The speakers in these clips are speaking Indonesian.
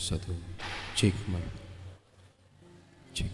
Satu, cek mic, cek.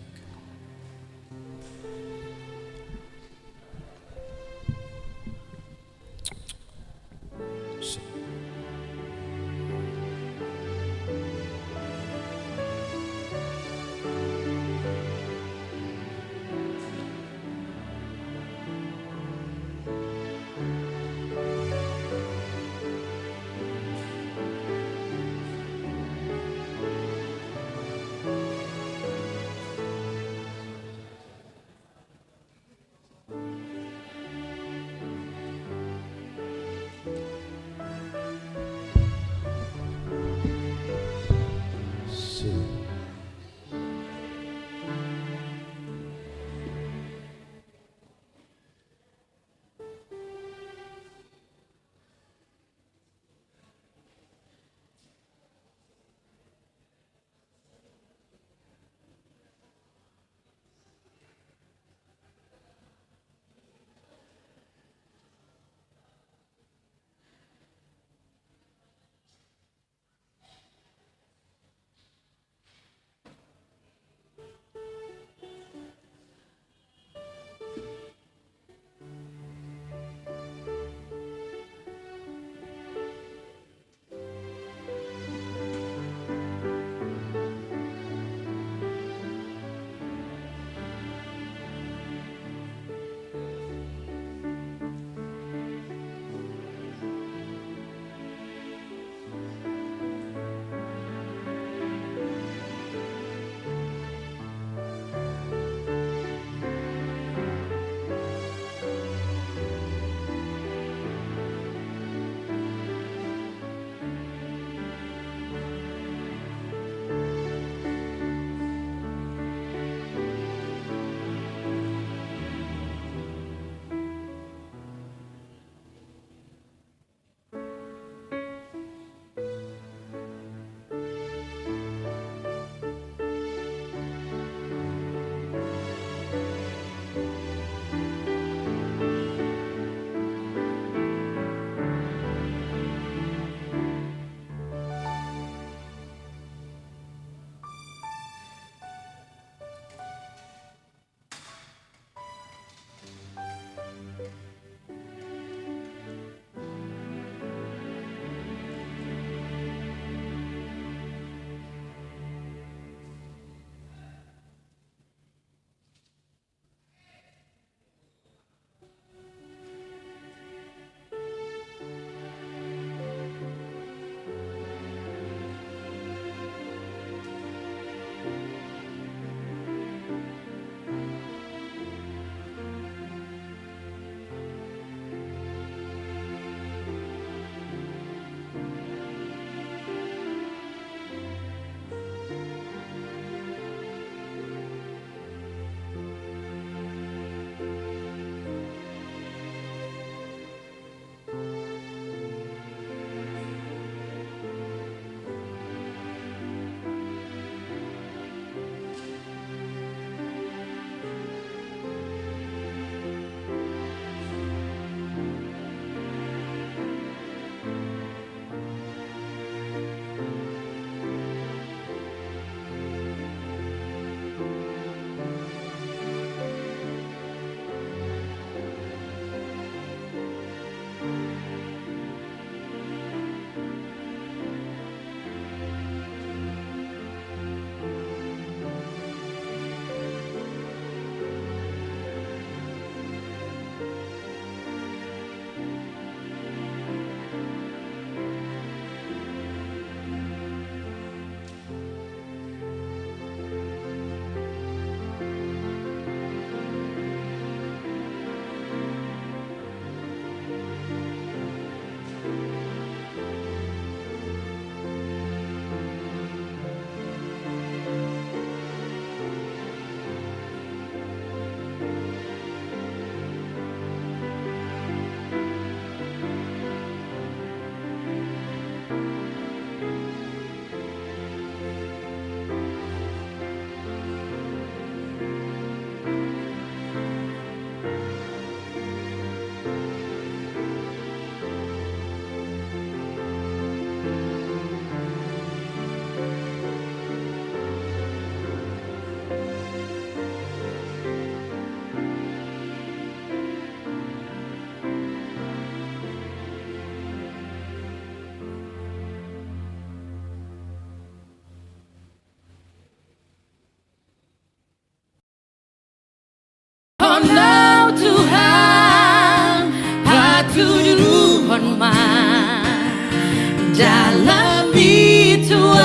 dalam bituau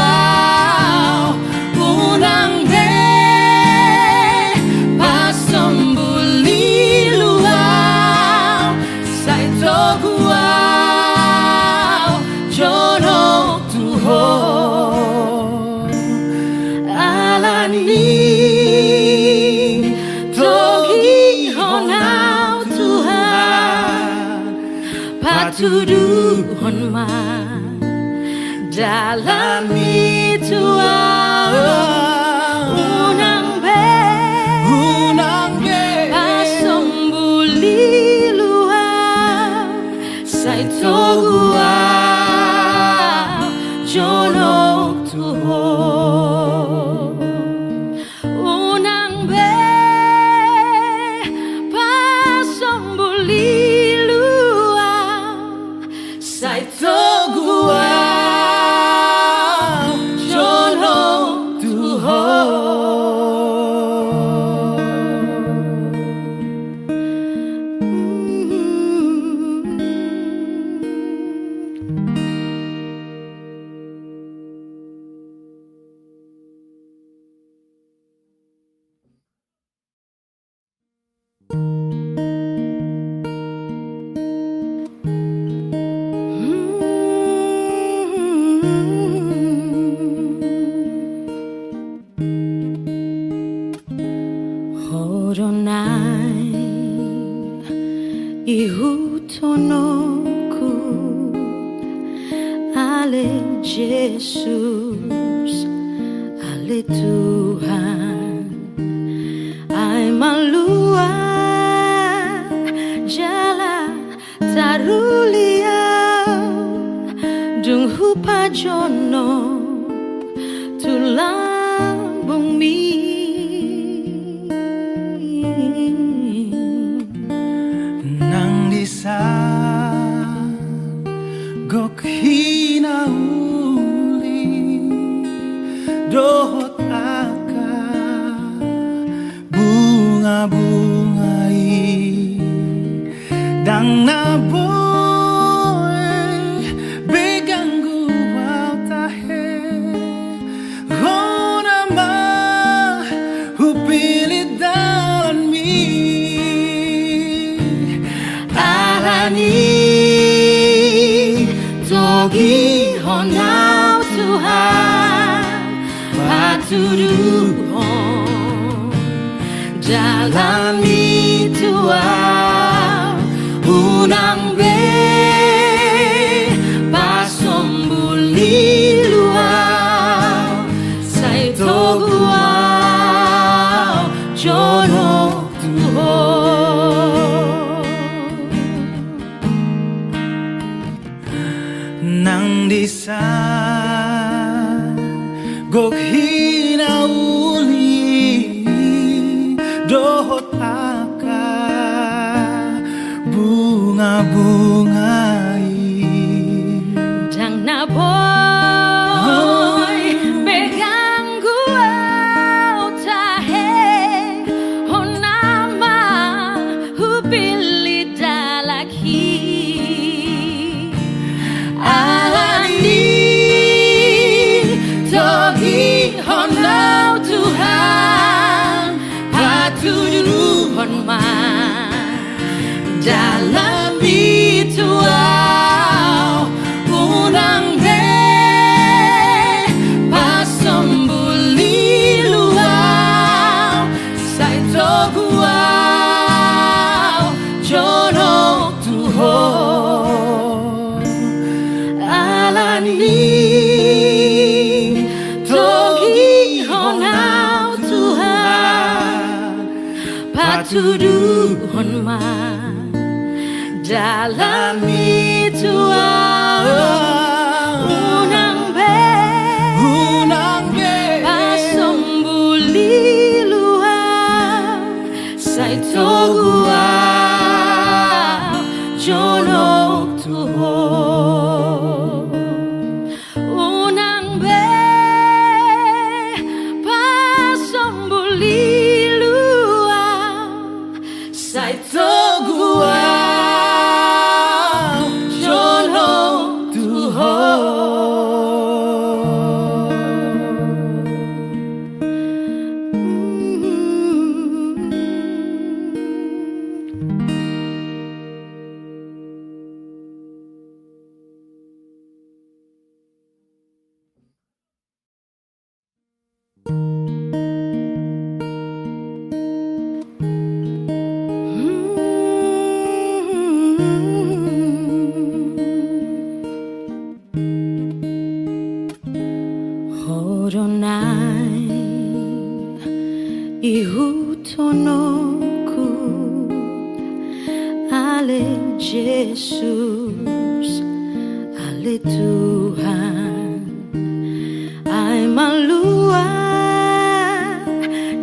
unang be pasambuli luau sai toguau jono tuho alani togi honau Tuhan patuduhon ma dalam bituau unang be pasambuli luau sai toguau jono tuho unang be pasambuli luau sai toguau Horonai ihutonoku ale Jesus ale Tuhan ai malua jala taruliau dung hupa jono tulang bumi nang disa gok hinauli dohot aka bunga-bungai dang naboy beganggu tahe hona ma hupilit dalan mi togi honau Tuhan patuduhon dalam bituau unang be pasambuli luau sai toguau jono tuho nang disa gok hinauli dohot aka bunga-bungai dang naboy beganggu tahe honama hupili dalaki togi honau Tuhan patuduhon ma dalam bituau unang be pasambuli luau sai toguau jono tuho alani patuduhon ma dalam bituau unang be pasambuli luau sai toguau jono tuho unang be pasambuli sai toguau jono Oronai ihutonoku ale Jesus, ale Tuhan, ai malua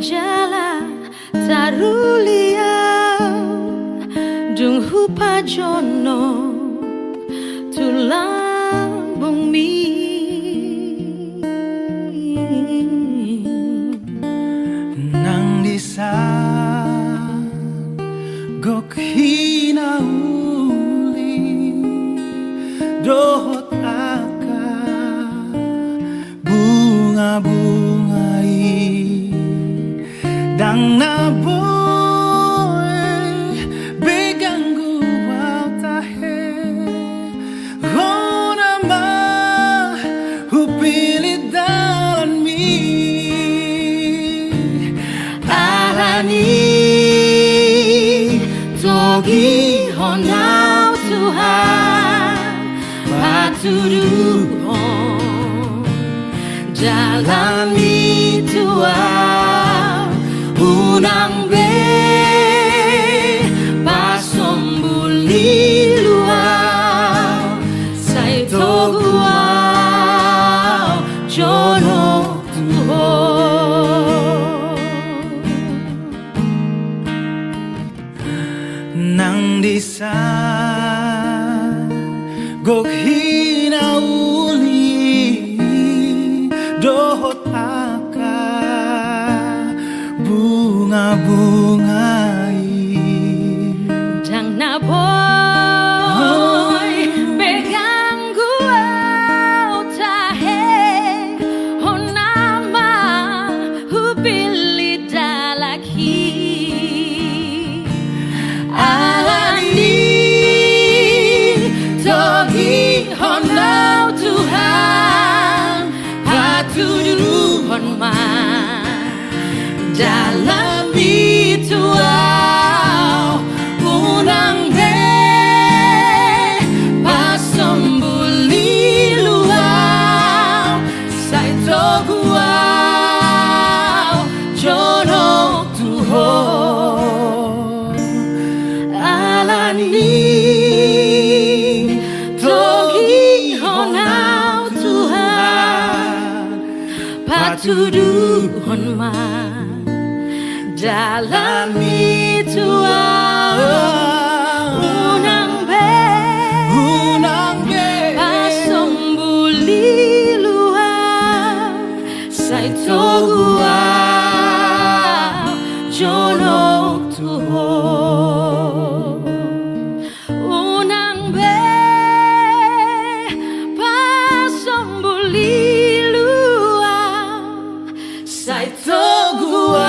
jala tarulia dung hupa jono tulang bumi nang lisan gok hinauli dohot aka bunga-bungai dang naboy beganggu wau tahe hona ma hupilit dalan mi alani togi honau Tuhan patuduhon jalani Tuhan unang be pasombuli luau sai toguau jono Tuhan nang disan gok hinauli dohot aka bunga-bungai Jang na boy beganggu au tahe honama hupili dalaki alani togi honau Tuhan patuduhon ma dalam bituau unang be pasombuli luau sai toguau jono Tuhan alani togi honau Tuhan patuduhon ma dalam bituau unang be pasombuli luau sai toguau jono Tuhan unang be pasombuli luau sai toguau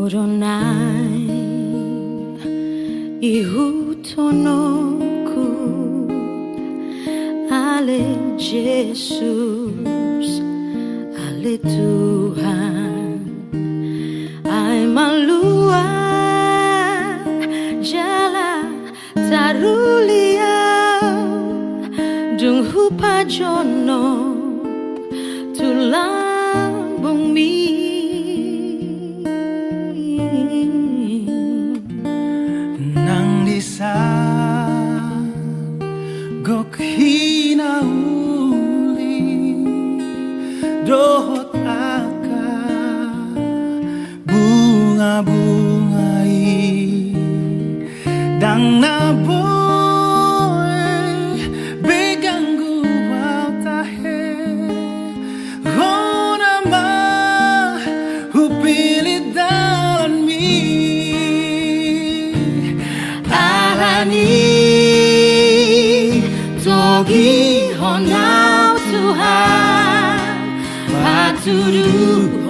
Oronai ihutonoku ale Jesus, ale Tuhan, ai malua jala tarulia dung hupa jono tulang bumi nang lisan gok hinauli dohot aka bunga-bungai dang naboy beganggu wau tahe hona ma hupilit dalan mi alani pagihonau Tuhan patuduhon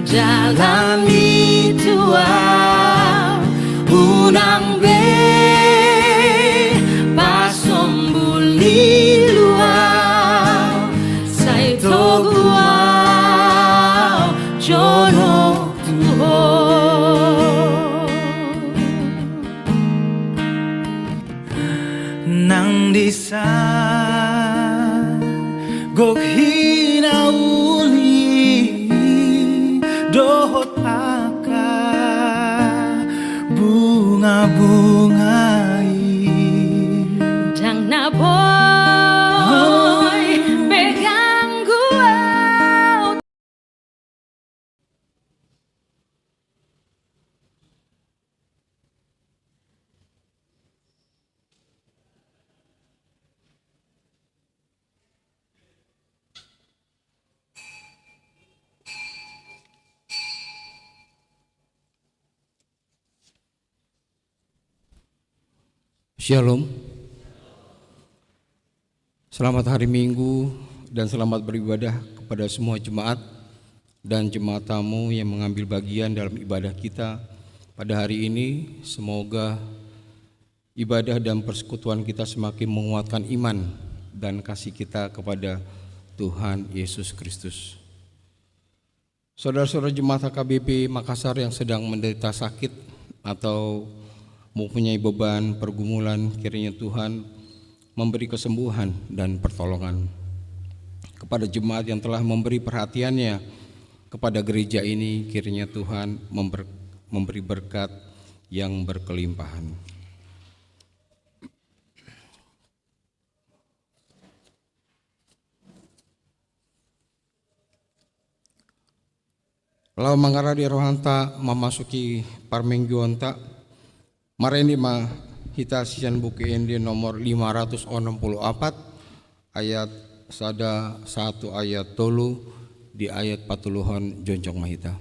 jalan itu unang be pasombuli luau sai toguau jono tuho nang disa gok hinauli dohot aka bunga-bungai jang na boy pegang gua. Shalom. Selamat hari Minggu dan selamat beribadah kepada semua jemaat dan jemaat tamu yang mengambil bagian dalam ibadah kita pada hari ini. Semoga ibadah dan persekutuan kita semakin menguatkan iman dan kasih kita kepada Tuhan Yesus Kristus. Saudara-saudara jemaat HKBP Makassar yang sedang menderita sakit atau mempunyai beban pergumulan, kiranya Tuhan memberi kesembuhan dan pertolongan. Kepada jemaat yang telah memberi perhatiannya kepada gereja ini, kiranya Tuhan memberi berkat yang berkelimpahan. Lalu mangara di rohanta memasuki parmengguonta Mareni ma hita sian buku Indi nomor 564 ayat sada 1 ayat tolu di ayat patuluhon jonjong mahita.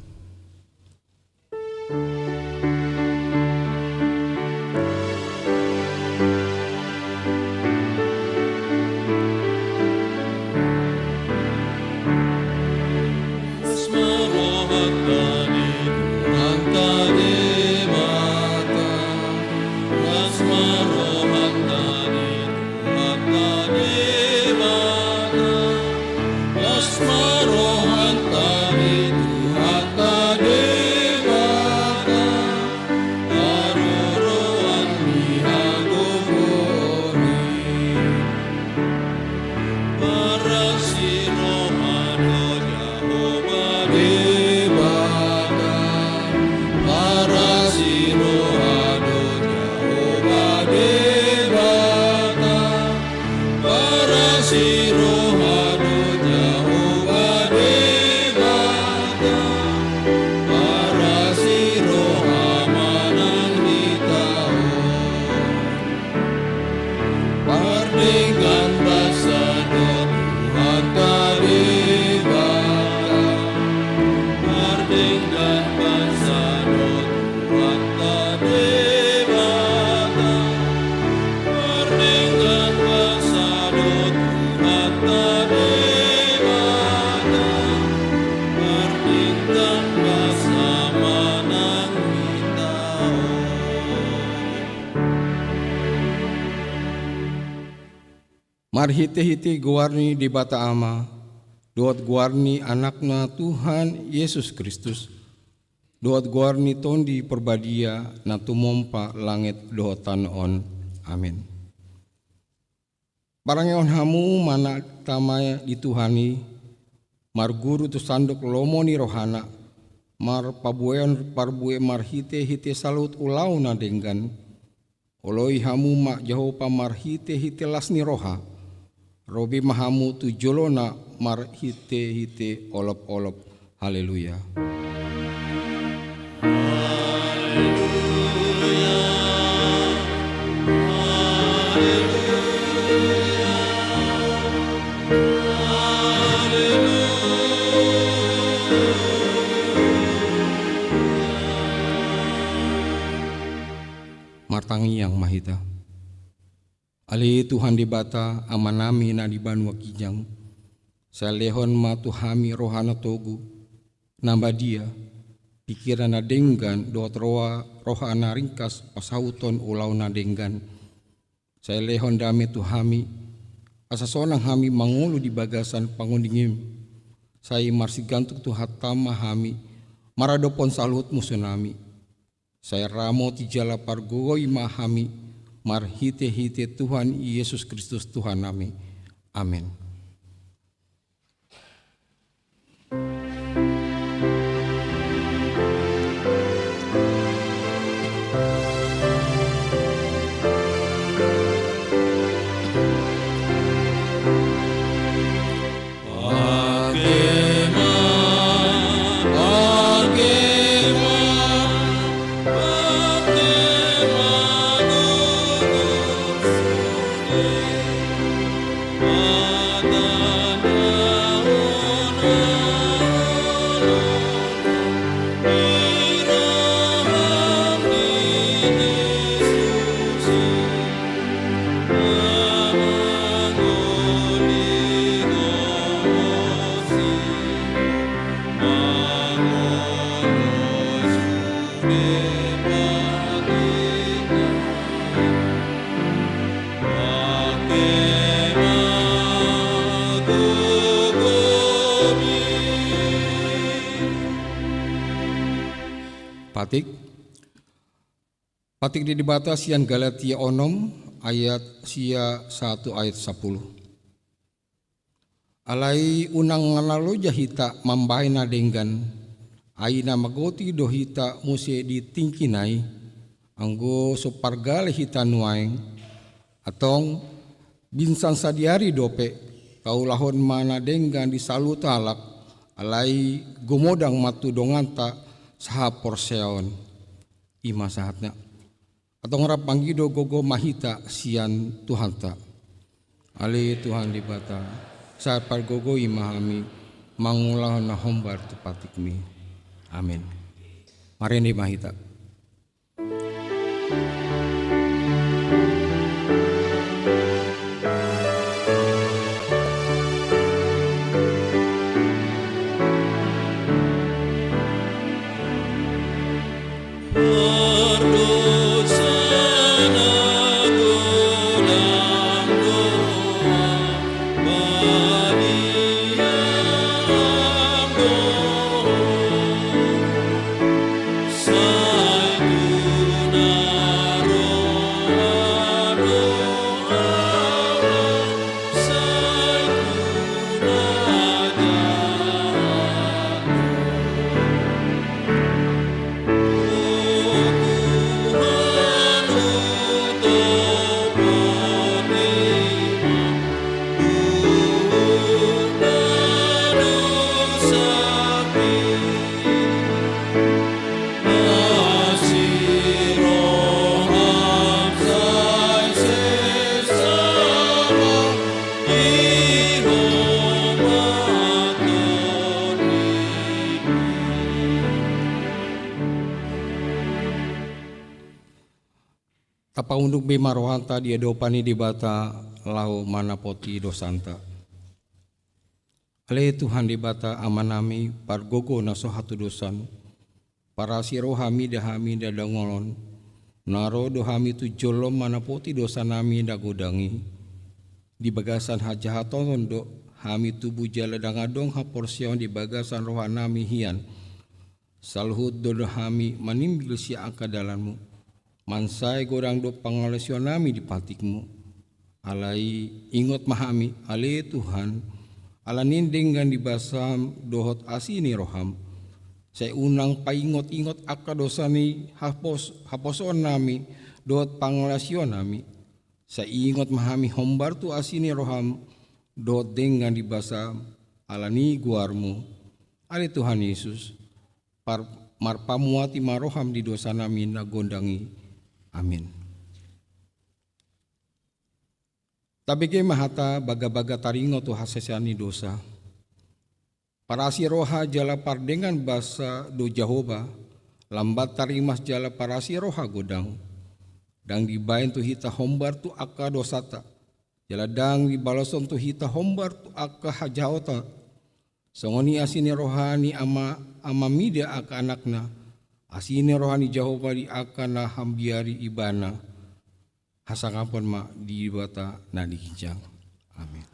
Marhite-hite guarni di bata ama, doat guarni anakna Tuhan Yesus Kristus, doat guarni tondi perbadia na tumompa langit dohotan on. Amin. Parangeon hamu mana tamaya dituhani, mar guru tu sanduk lomoni rohana, mar pabueon parbue marhite-hite salut ulau na denggan, oloi hamu mak jahopa marhite-hite lasni roha, Robi mahamu tu jolona mar hite olop-olop. Haleluya. Martangi yang mahita. Ali Tuhan di bata amanami na di banua kijang. Sa lehon ma tuhami rohana togu. Namba dia pikiran na denggan doat rohana ringkas pasauton ulau na denggan. Sa lehon dami tuhami asasonang hami mangulu di bagasan pangundingim. Saya marsigantuk tuhat tama hami maradopon salut musunami. Saya ramo tijala pargogoi mahami marhite-hite Tuhan Yesus Kristus Tuhan nami. Amin. Patik di dibata sian Galatia onom ayat sia 1 ayat 10. Alai unang ngalalu jahita mambahay na denggan ay na magoti do hita muse ditingkinay anggo sopargale hita nuaeng atong binsan sadiari dope kaulahon mana denggan di salutalak alai gumodang matu donganta saha porseon ima sahatna atau ngarap panggido gogo mahita sian Tuhan ta. Ali Tuhan di bata saat pargogo imahami mangulah na hombar tu patikmi. Amin. Mari ni mahita. Tapaunduk be marohanta dia dopani di bata lau manapoti dosanta. Ale Tuhan di bata amanami pargogo naso hatu dosan. Para sirohami dahami dadangolon. Naro dohami tu jolom manapoti dosa nami dagodangi. Di bagasan hajahaton do hami tubuh jala dangadong haporsion di bagasan rohanami hian. Salhut dodohami manimbil si akadalanmu. Mansai gorang do pangalesionami di patikmu. Alai ingot mahami ale Tuhan. Ala nindenggan di basam dohot asini roham. Saya unang paingot-ingot akadosani haposon nami dohot pangalesionami. Saya ingot mahami hombar tu asini roham dohot dengan di basam alani guarmu. Ale Tuhan Yesus. Marpamuati maroham di dosa nami nagondangi. Amin. Tapi ke mahata baga-baga taringo tu hasesani dosa. Parasi roha jala pardengan basa do Jehovah. Lambat tarimas jala parasi roha godang. dang dibain tu hita hombar tu aka dosata. Jala dang dibalason tu hita hombar tu aka hajauta. Songoni asini rohani ama mida aka anakna. Asini rohani Jehovah di aka na hambiari ibana. Hasangapon ma di bata na dikijang. Amin.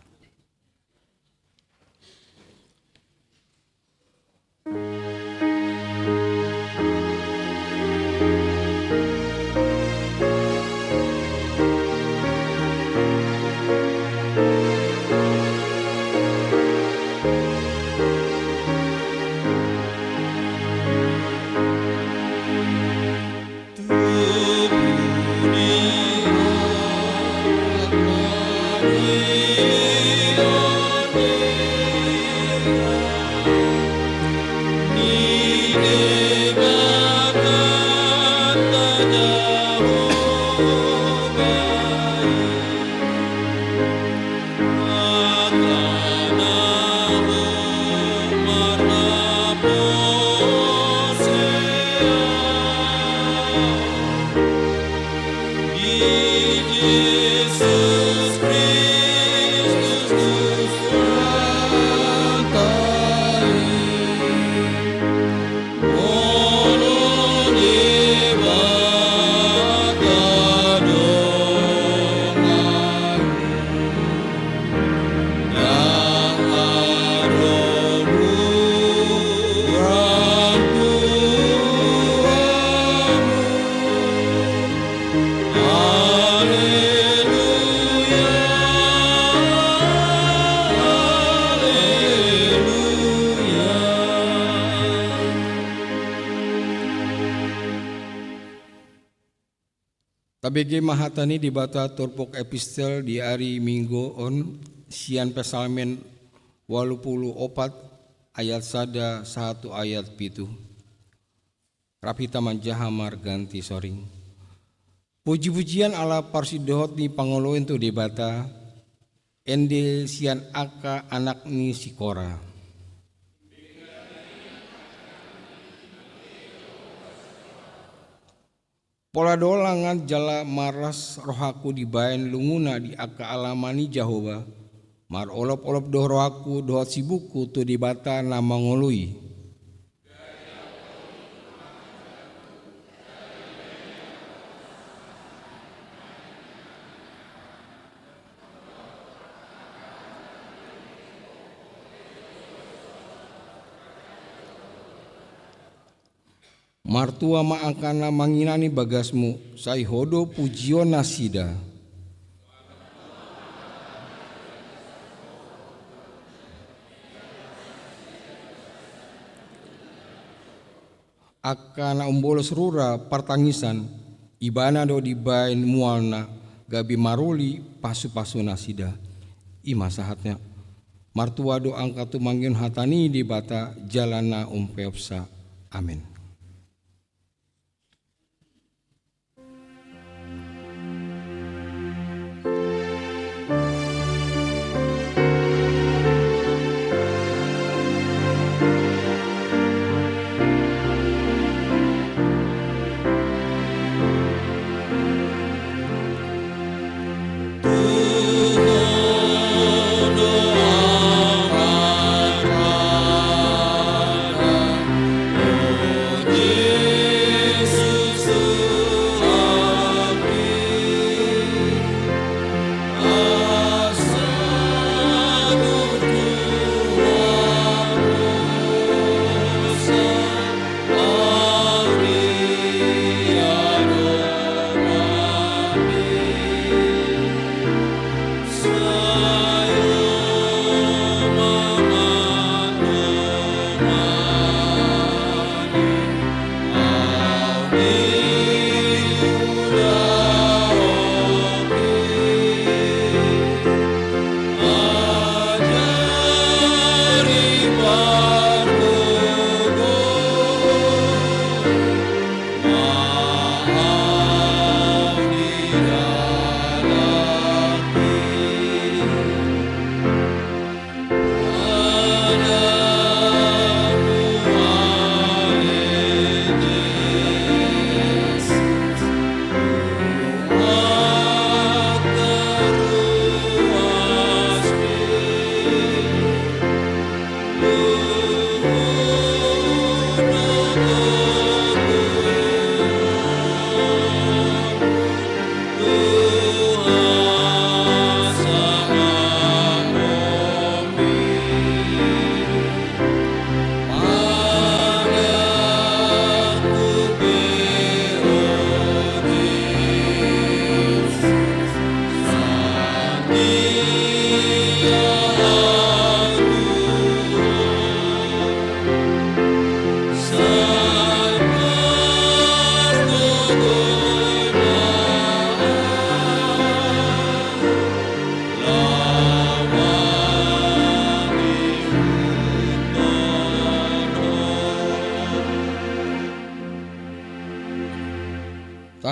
Tabege mahatani di bata turpok epistel di hari Minggu on sian pesalmen 84 ayat sada 1 ayat pitu. Rapita manjahamar ganti soring. Puji-pujian ala parsidohot ni pangoloin tu di bata ende sian aka anak ni sikora. Pola dolangan jala maras rohaku dibaen lunguna di aka alamani Jehovah. Mar olop-olop doh rohaku doh sibuku tu di bata nama ngului. Martua maangkana manginani bagasmu, sai hodo pujio nasida. Akana umbolos rura partangisan, ibana do dibain mualna, gabi maruli pasu-pasu nasida. Ima sahatnya, martua do angkatu mangyun hatani di bata jalana umpeopsa. Amin.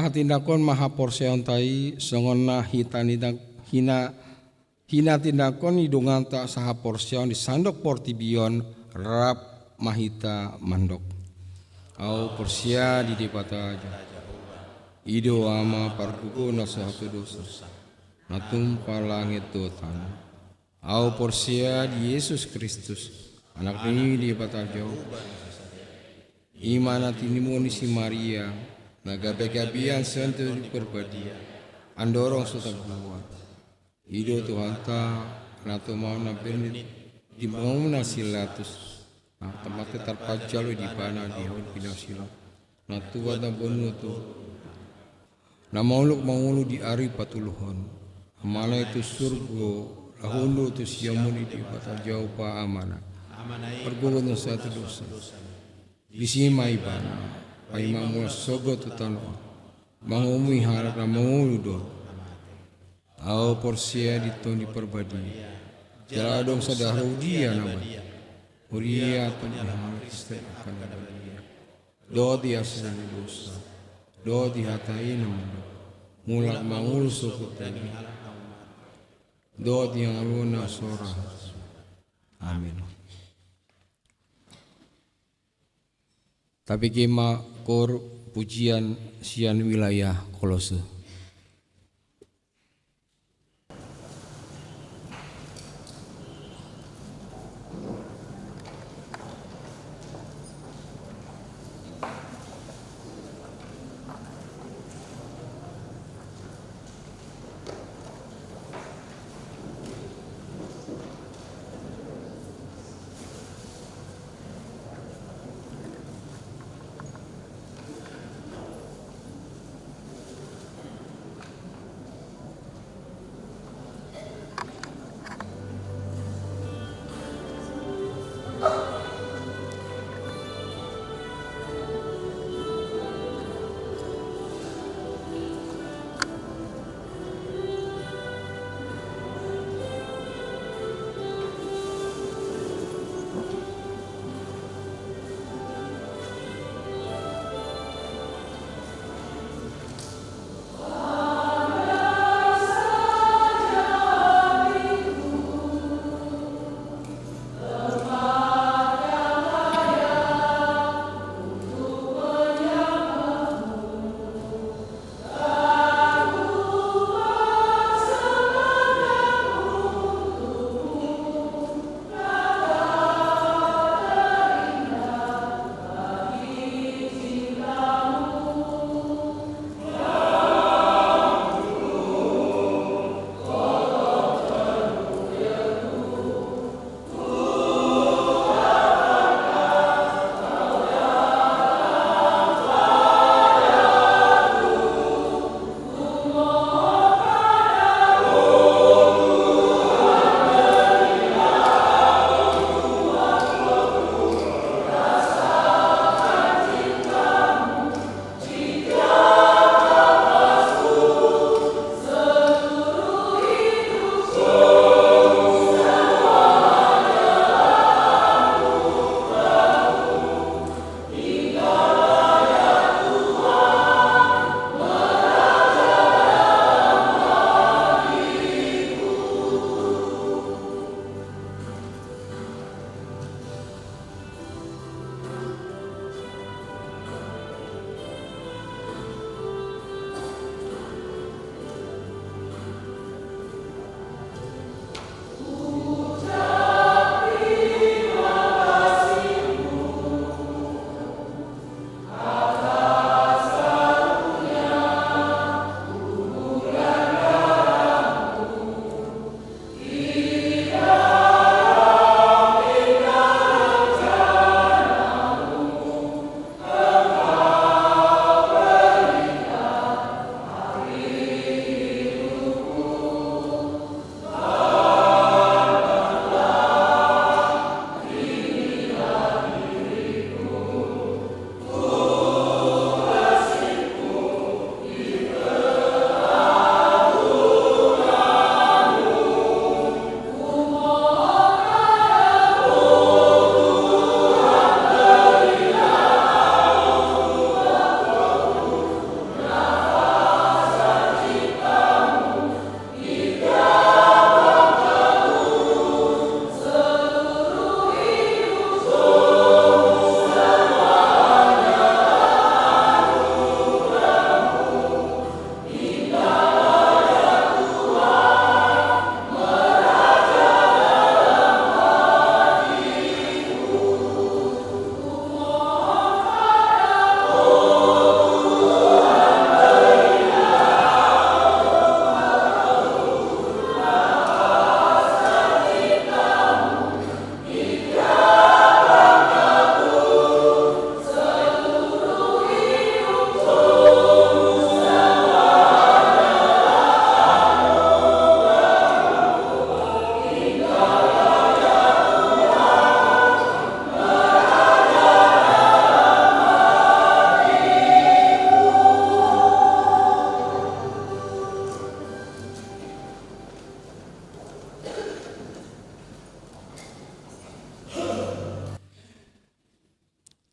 tindakon maha porseon tai songona hina tindakon idunganta saha porseon di sandok portibion rap mahita mandok. Au porsia di depata aja. Ido ama parkuku na satu dosa. Natumpa langit tutan. Au porsia di Yesus Kristus. Anak ini di depata jauh. Imana tinimu ni si Maria. Naga bekabian sentuh di perbadia. Andorong suta buat. Ido Tuhan ta. Nato mau na benit. Di mau na silatus. Nah, tempatnya terpajalo di mana di haun pinasila. Nah, tuwa na bonu tu. Na mauluk di ari patuluhon. Amana itu surgo. Lahundu tu siamuni di bata jauh pa amana. Pergugun na satu dosa. Bisima ibana. Paimamula sogo tu tano. Mangumui harap na mangulu do. Au porsia di ton di perbadi. Jaladong sadahru dia nama. Uria penjahat istri akan dia. Do dia sedang dosa. Do dihatai nama. Mulak mangul suku tadi. Do dia aluna sora. Amin. Tapi kima kor pujian sian wilayah Kolose.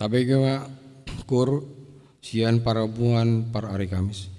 Tapi kema kur sian parabuan par hari Kamis.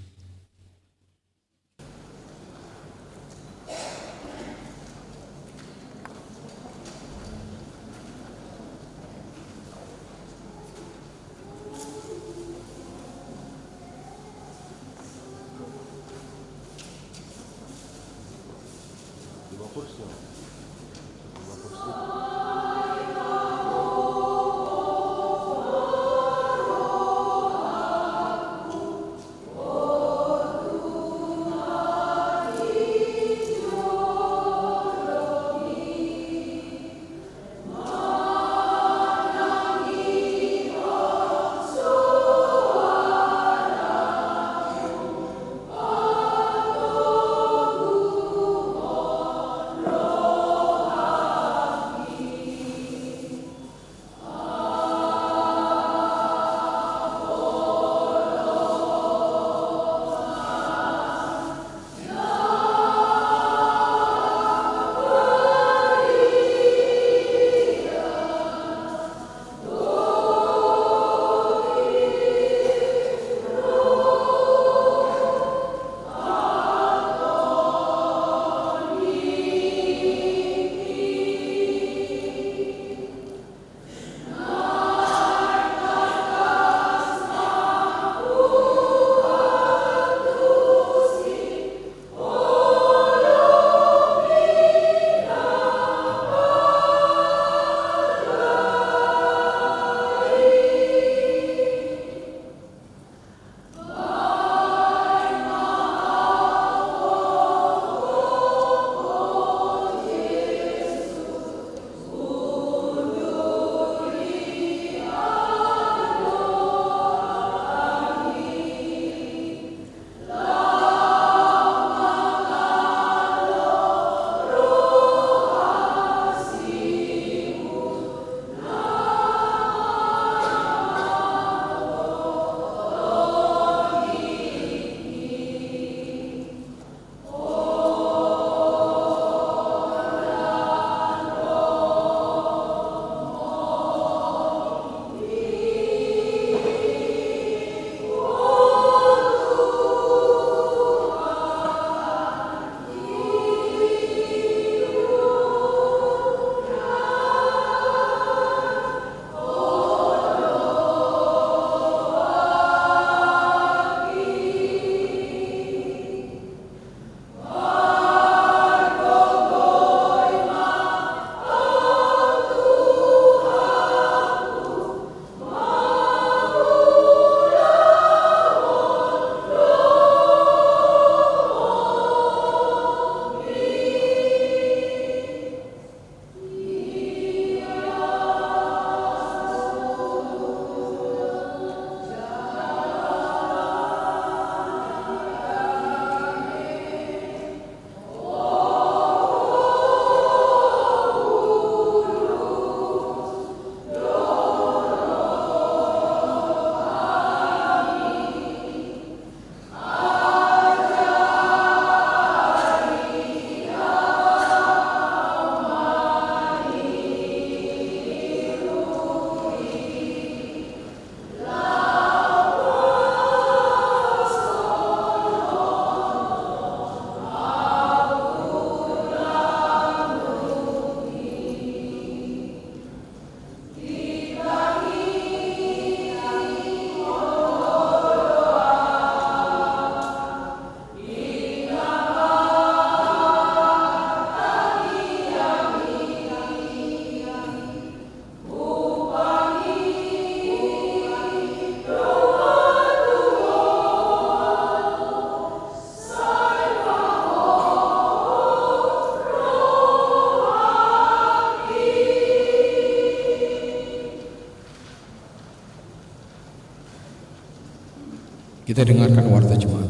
Kita dengarkan warta jemaat.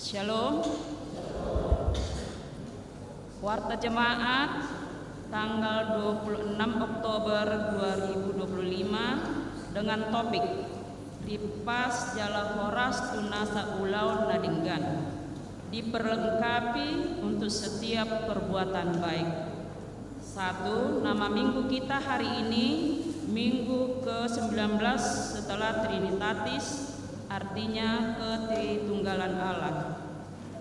Shalom. Warta jemaat tanggal 26 Oktober 2025 dengan topik Dipas Jala Horas Tunasa Ulau Nadinggan. diperlengkapi untuk setiap perbuatan baik. 1. Nama minggu kita hari ini Minggu ke-19 setelah Trinitatis, artinya ketritunggalan Allah.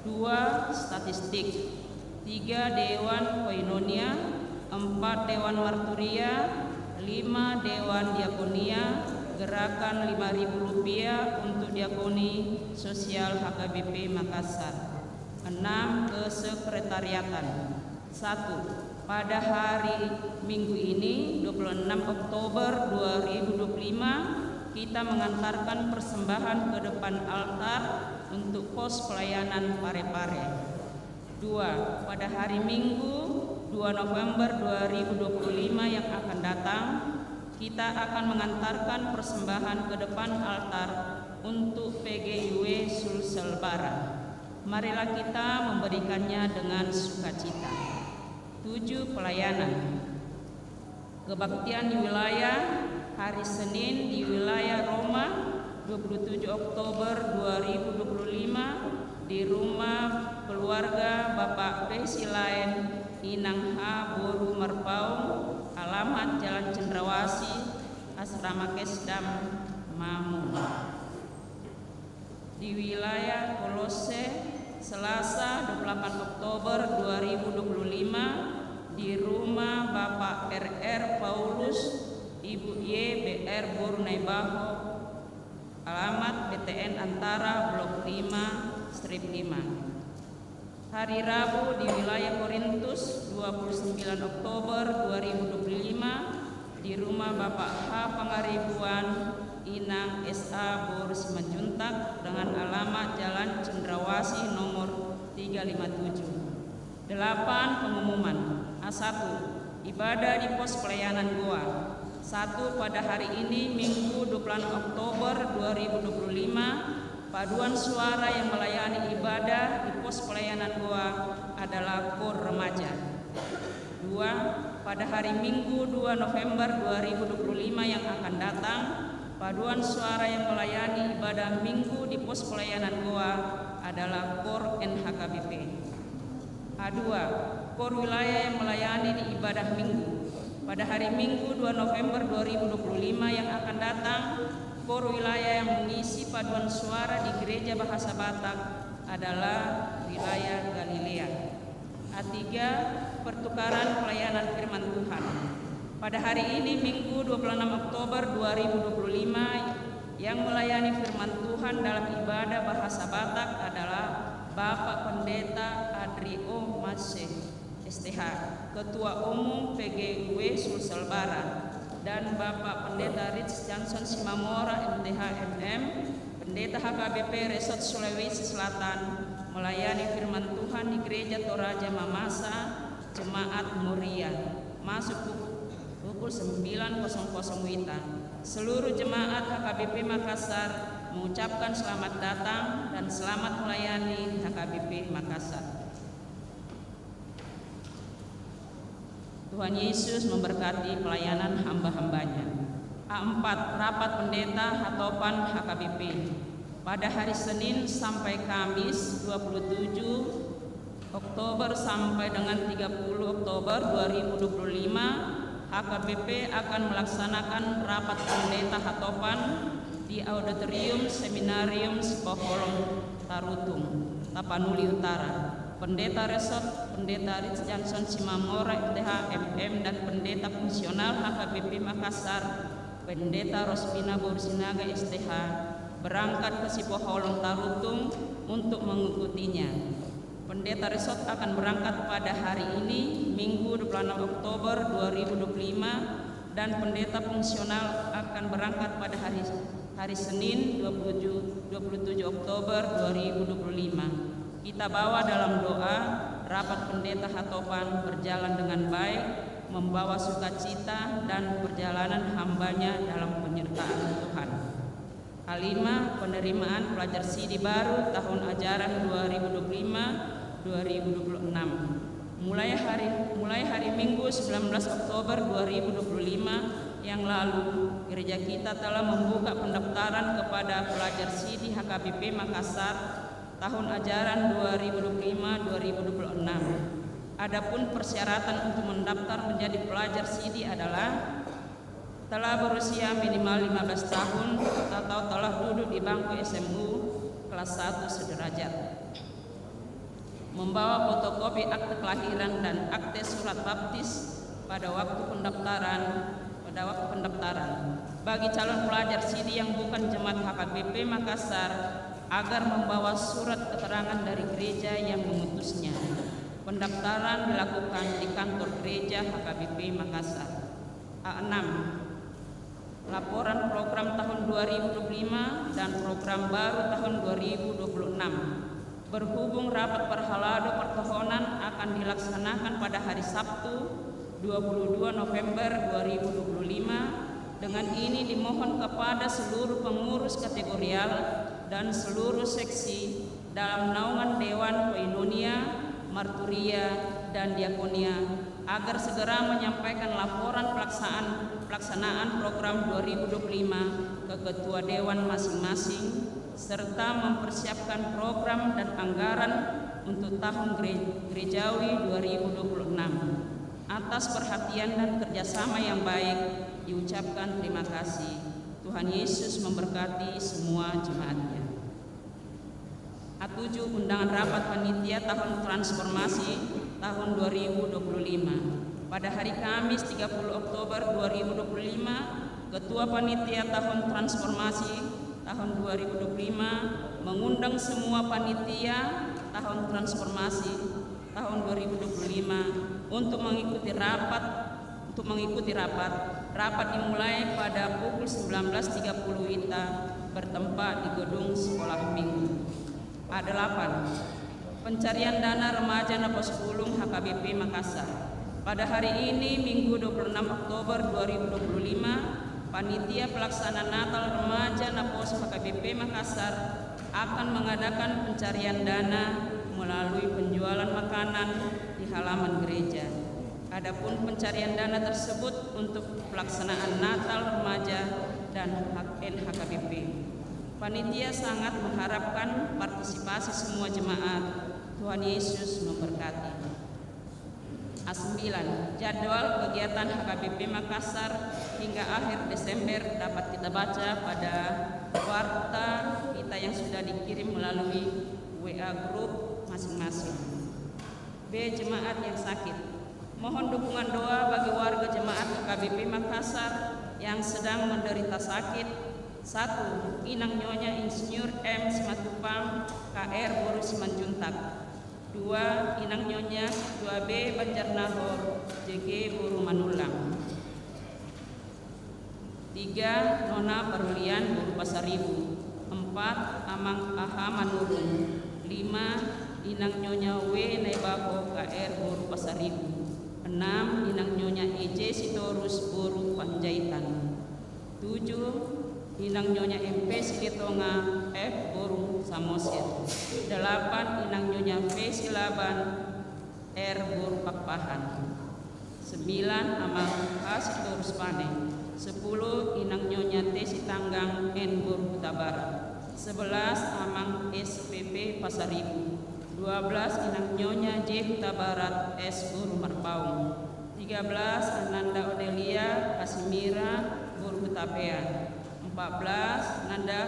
2. Statistik. 3. Dewan Koinonia. 4. Dewan Marturia. 5. Dewan Diakonia. Gerakan Rp5.000 untuk diakoni sosial HKBP Makassar. 6. Kesekretariatan. 1. Pada hari Minggu ini 26 Oktober 2025 kita mengantarkan persembahan ke depan altar untuk pos pelayanan Pare-Pare. 2. Pada hari Minggu 2 November 2025 yang akan datang kita akan mengantarkan persembahan ke depan altar untuk PGIW Sulsel Barat. Marilah kita memberikannya dengan sukacita. 7. Pelayanan. Kebaktian di wilayah hari Senin di wilayah Roma 27 Oktober 2025 di rumah keluarga Bapak Pesilaen Inang H. Boru Merpaung, alamat Jalan Cendrawasih, Asrama Kesdam, Mamun. Di wilayah Kolose Selasa 28 Oktober 2025 di rumah Bapak RR Paulus, Ibu Y BR Borneibaho, alamat BTN Antara Blok 5/5. Hari Rabu di wilayah Korintus 29 Oktober 2025 di rumah Bapak H. Pangaribuan Inang SA Bor Simanjuntak dengan alamat Jalan Cendrawasih nomor 357. 8. Pengumuman. A1. Ibadah di pos pelayanan Goa. 1. Pada hari ini Minggu 26 Oktober 2025 paduan suara yang melayani ibadah di pos pelayanan Goa adalah KOR Remaja. 2. Pada hari Minggu 2 November 2025 yang akan datang paduan suara yang melayani ibadah Minggu di pos pelayanan Goa adalah KOR NHKBP. A2. KOR wilayah yang melayani di ibadah Minggu. Pada hari Minggu 2 November 2025 yang akan datang, KOR wilayah yang mengisi paduan suara di Gereja Bahasa Batak adalah wilayah Galilea. A3. Pertukaran pelayanan firman Tuhan. Pada hari ini Minggu 26 Oktober 2025 yang melayani firman Tuhan dalam ibadah bahasa Batak adalah Bapak Pendeta Adrio Maseh STH, Ketua Umum PGIW Sulsel Barat, dan Bapak Pendeta Rich Johnson Simamora MTH MM, Pendeta HKBP Resort Sulawesi Selatan, melayani firman Tuhan di Gereja Toraja Mamasa, Jemaat Muria, masuk pukul 9.00 WITA. Seluruh jemaat HKBP Makassar mengucapkan selamat datang dan selamat melayani HKBP Makassar. Tuhan Yesus memberkati pelayanan hamba-hambanya. A4. Rapat pendeta Hatopan HKBP. Pada hari Senin sampai Kamis 27 Oktober sampai dengan 30 Oktober 2025 HKBP akan melaksanakan rapat pendeta Hatopan di Auditorium Seminarium Sepoholong Tarutung, Tapanuli Utara. Pendeta Resort, Pendeta Rich Johnson Simamora MTH MM dan Pendeta Fungsional HKBP Makassar, Pendeta Rospina Borsinaga STH berangkat ke Sipoholong Tarutung untuk mengikutinya. Pendeta Resort akan berangkat pada hari ini Minggu 26 Oktober 2025 dan pendeta fungsional akan berangkat pada hari Senin 27 Oktober 2025. Kita bawa dalam doa rapat pendeta Hatopan berjalan dengan baik, membawa sukacita dan perjalanan hambanya dalam penyertaan Tuhan. A5. Penerimaan pelajar Sidi baru tahun ajaran 2025-2026. Mulai hari Minggu 19 Oktober 2025 yang lalu, gereja kita telah membuka pendaftaran kepada pelajar Sidi HKBP Makassar tahun ajaran 2025-2026. Adapun persyaratan untuk mendaftar menjadi pelajar sidi adalah telah berusia minimal 15 tahun atau telah duduk di bangku SMU kelas 1 sederajat. Membawa fotokopi akte kelahiran dan akte surat baptis pada waktu pendaftaran. Bagi calon pelajar sidi yang bukan jemaat HKBP Makassar agar membawa surat keterangan dari gereja yang mengutusnya. Pendaftaran dilakukan di kantor gereja HKBP Makassar. A6. Laporan program tahun 2025 dan program baru tahun 2026. Berhubung rapat Perhalado Pertohonan akan dilaksanakan pada hari Sabtu 22 November 2025, dengan ini dimohon kepada seluruh pengurus kategorial dan seluruh seksi dalam naungan Dewan Koinonia, Marturia, dan Diakonia agar segera menyampaikan laporan pelaksanaan program 2025 ke Ketua Dewan masing-masing serta mempersiapkan program dan anggaran untuk tahun gerejawi 2026. Atas perhatian dan kerjasama yang baik diucapkan terima kasih. Tuhan Yesus memberkati semua jemaatnya. A7. Undangan rapat panitia tahun transformasi tahun 2025. Pada hari Kamis 30 Oktober 2025, Ketua Panitia Tahun Transformasi tahun 2025 mengundang semua panitia tahun transformasi tahun 2025 untuk mengikuti rapat. Rapat dimulai pada pukul 19.30 WITA bertempat di gedung sekolah minggu. A8. Pencarian dana remaja Napos Pulung HKBP Makassar. Pada hari ini Minggu 26 Oktober 2025, Panitia Pelaksana Natal Remaja Napos HKBP Makassar akan mengadakan pencarian dana melalui penjualan makanan di halaman gereja. Adapun pencarian dana tersebut untuk pelaksanaan Natal Remaja dan HKBP. Panitia sangat mengharapkan partisipasi semua jemaat. Tuhan Yesus memberkati. A9. Jadwal kegiatan HKBP Makassar hingga akhir Desember dapat kita baca pada warta kita yang sudah dikirim melalui WA grup masing-masing. B. Jemaat yang sakit. Mohon dukungan doa bagi warga jemaat HKBP Makassar yang sedang menderita sakit. 1. Inang Nyonya Insinyur M. Simatupang KR Boru Simanjuntak. 2. Inang Nyonya 2B Banjarnahor JG Boru Manulang. 3. Nona Perulian Boru Pasaribu. 4. Amang Aha Manurung. 5. Inang Nyonya W. Naibaho KR Boru Pasaribu. 6. Inang Nyonya EJ Sitorus Boru Panjaitan. 7. Inang Nyonya MP Silitonga F Boru Samosir. 8. Inang Nyonya V Silaban R Boru Pakpahan. 9. Amang H Sitorus Pane. 10. Inang Nyonya T Sitanggang N Boru Huta Barat. 11. Amang SPP Pasaribu. 12. Inang Nyonya J Huta Barat S Boru Marpaung. 13. Ananda Odelia Kasimira Boru Hutapea. 14. Nanda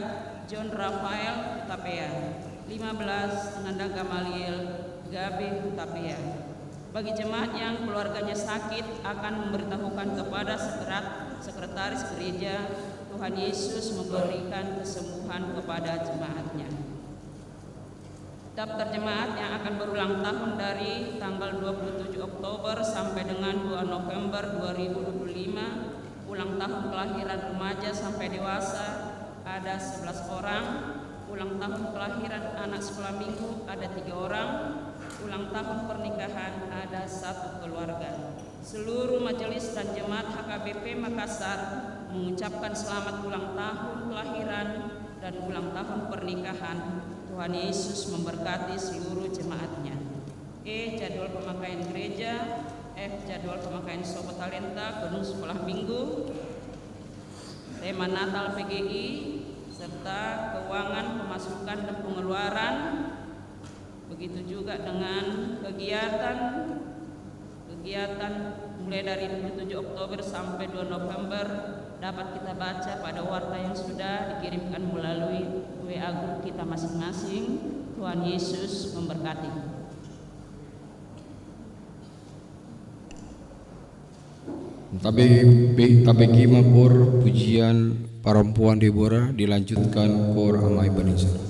John Rafael Hutapea. 15. Nanda Gamaliel Gabe Hutapea. Bagi jemaat yang keluarganya sakit akan memberitahukan kepada sekretaris gereja. Tuhan Yesus memberikan kesembuhan kepada jemaatnya. Daftar jemaat yang akan berulang tahun dari tanggal 27 Oktober sampai dengan 2 November 2025. Ulang tahun kelahiran remaja sampai dewasa ada 11 orang. Ulang tahun kelahiran anak sekolah minggu ada 3 orang. Ulang tahun pernikahan ada 1 keluarga. Seluruh majelis dan jemaat HKBP Makassar mengucapkan selamat ulang tahun kelahiran dan ulang tahun pernikahan. Tuhan Yesus memberkati seluruh jemaatnya. E. Jadwal pemakaian gereja. F. Jadwal pemakaian Sobat Talenta Gedung Sekolah Minggu. Tema Natal PGI serta keuangan, pemasukan dan pengeluaran Begitu juga dengan kegiatan mulai dari 27 Oktober sampai 2 November dapat kita baca pada warta yang sudah dikirimkan melalui WA grup kita masing-masing. Tuhan Yesus memberkati. Tabegi makor pujian perempuan Deborah dilanjutkan kor Amai Ebenezer.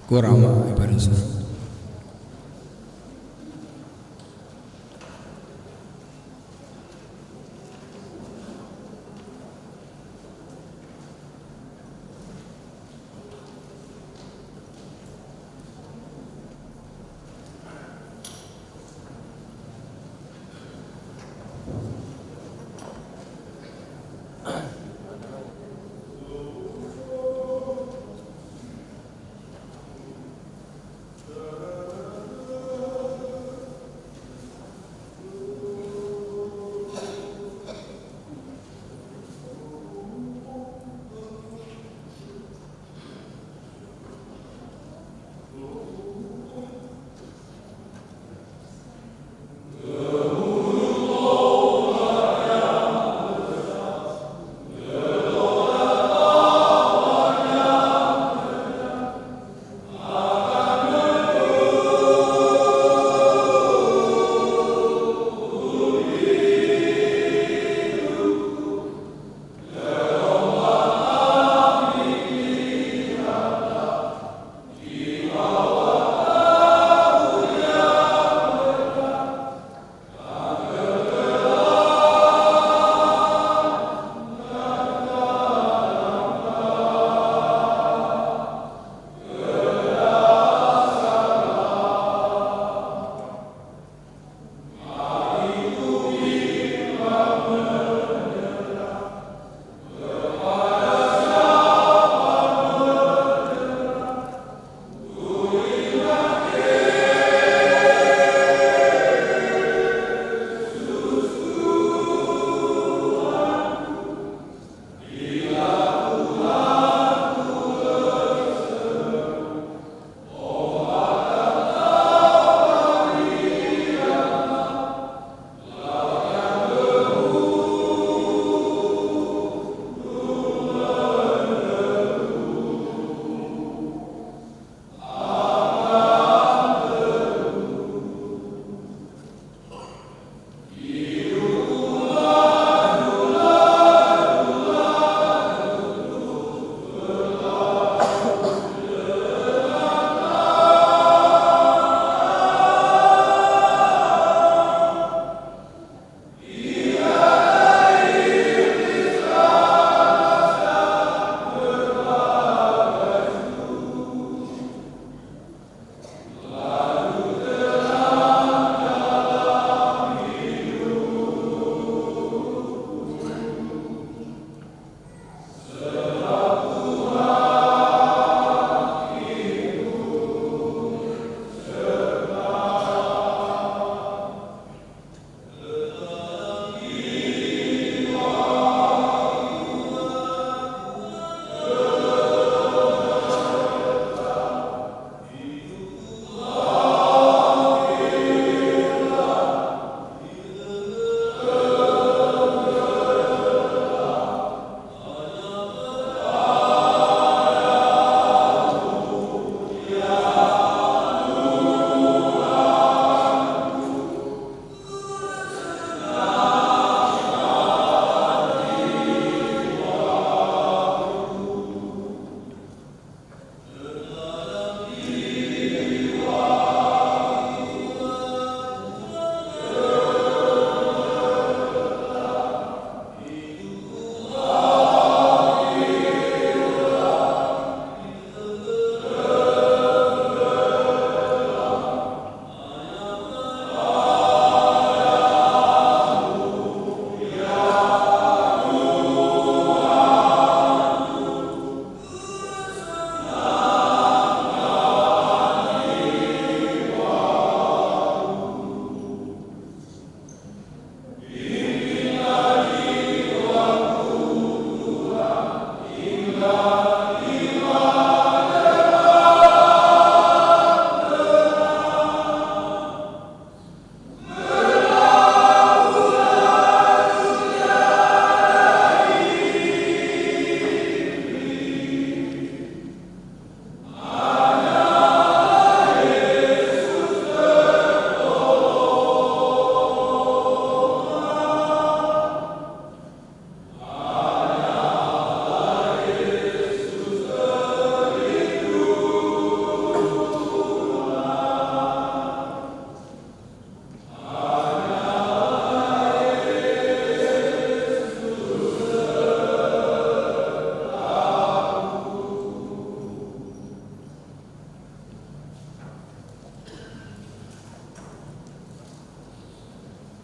Kurama ibadah saudara.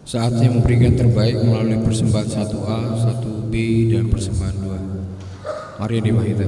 Saatnya memberikan terbaik melalui persembahan 1A, 1B, dan persembahan 2. Mari Dewa Hita.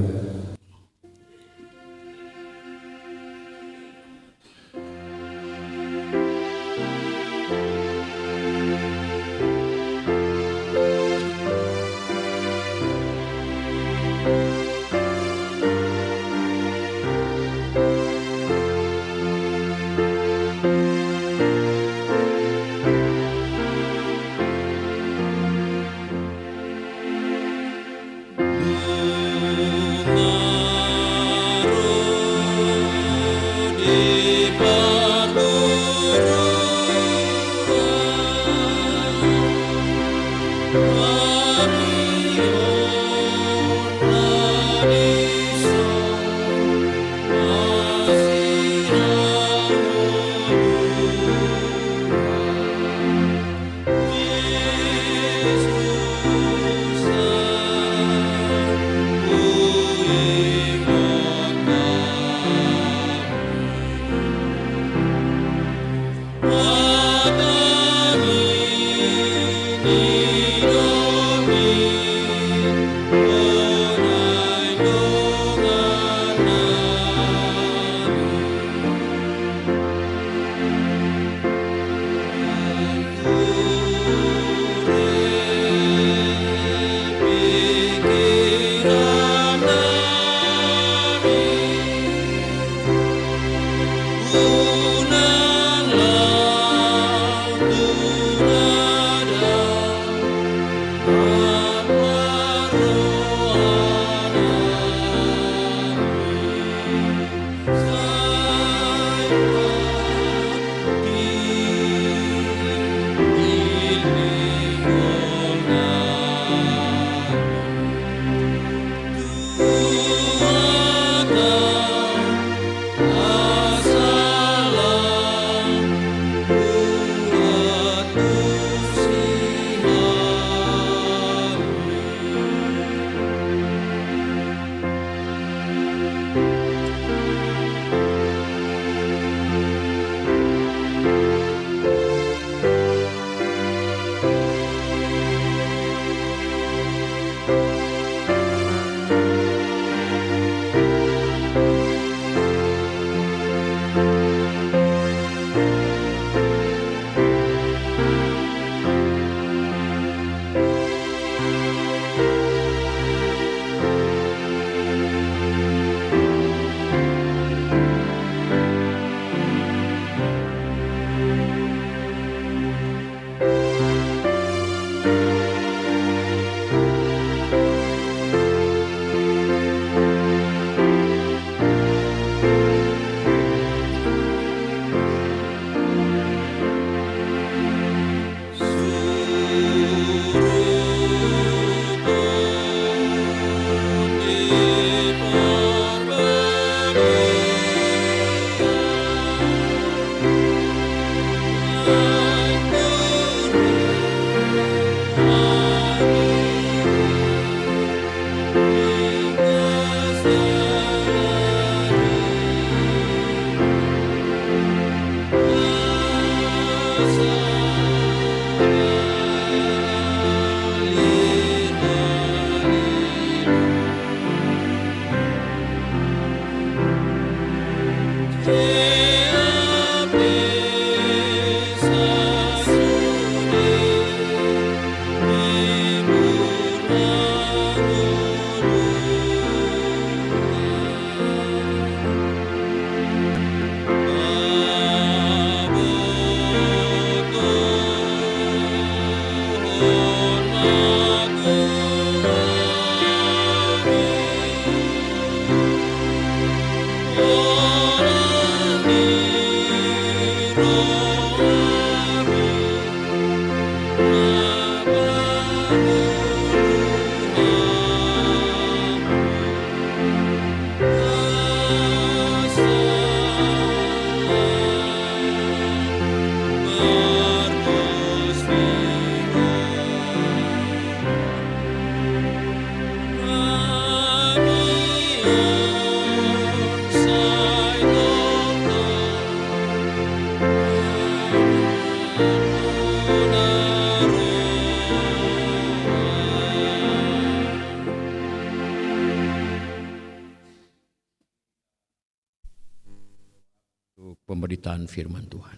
pemberitaan firman Tuhan.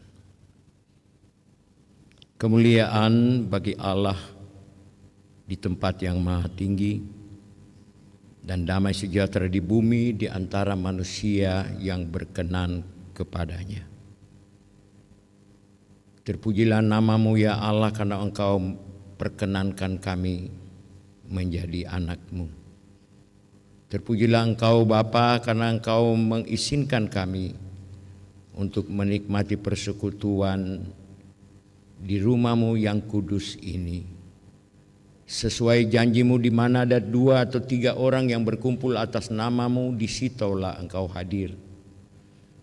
Kemuliaan bagi Allah di tempat yang maha tinggi, dan damai sejahtera di bumi di antara manusia yang berkenan kepadanya. Terpujilah namamu ya Allah, karena Engkau perkenankan kami menjadi anak-Mu. Terpujilah Engkau Bapa, karena Engkau mengizinkan kami untuk menikmati persekutuan di rumah-Mu yang kudus ini. Sesuai janji-Mu, di mana ada 2 atau 3 orang yang berkumpul atas nama-Mu, di situlah Engkau hadir.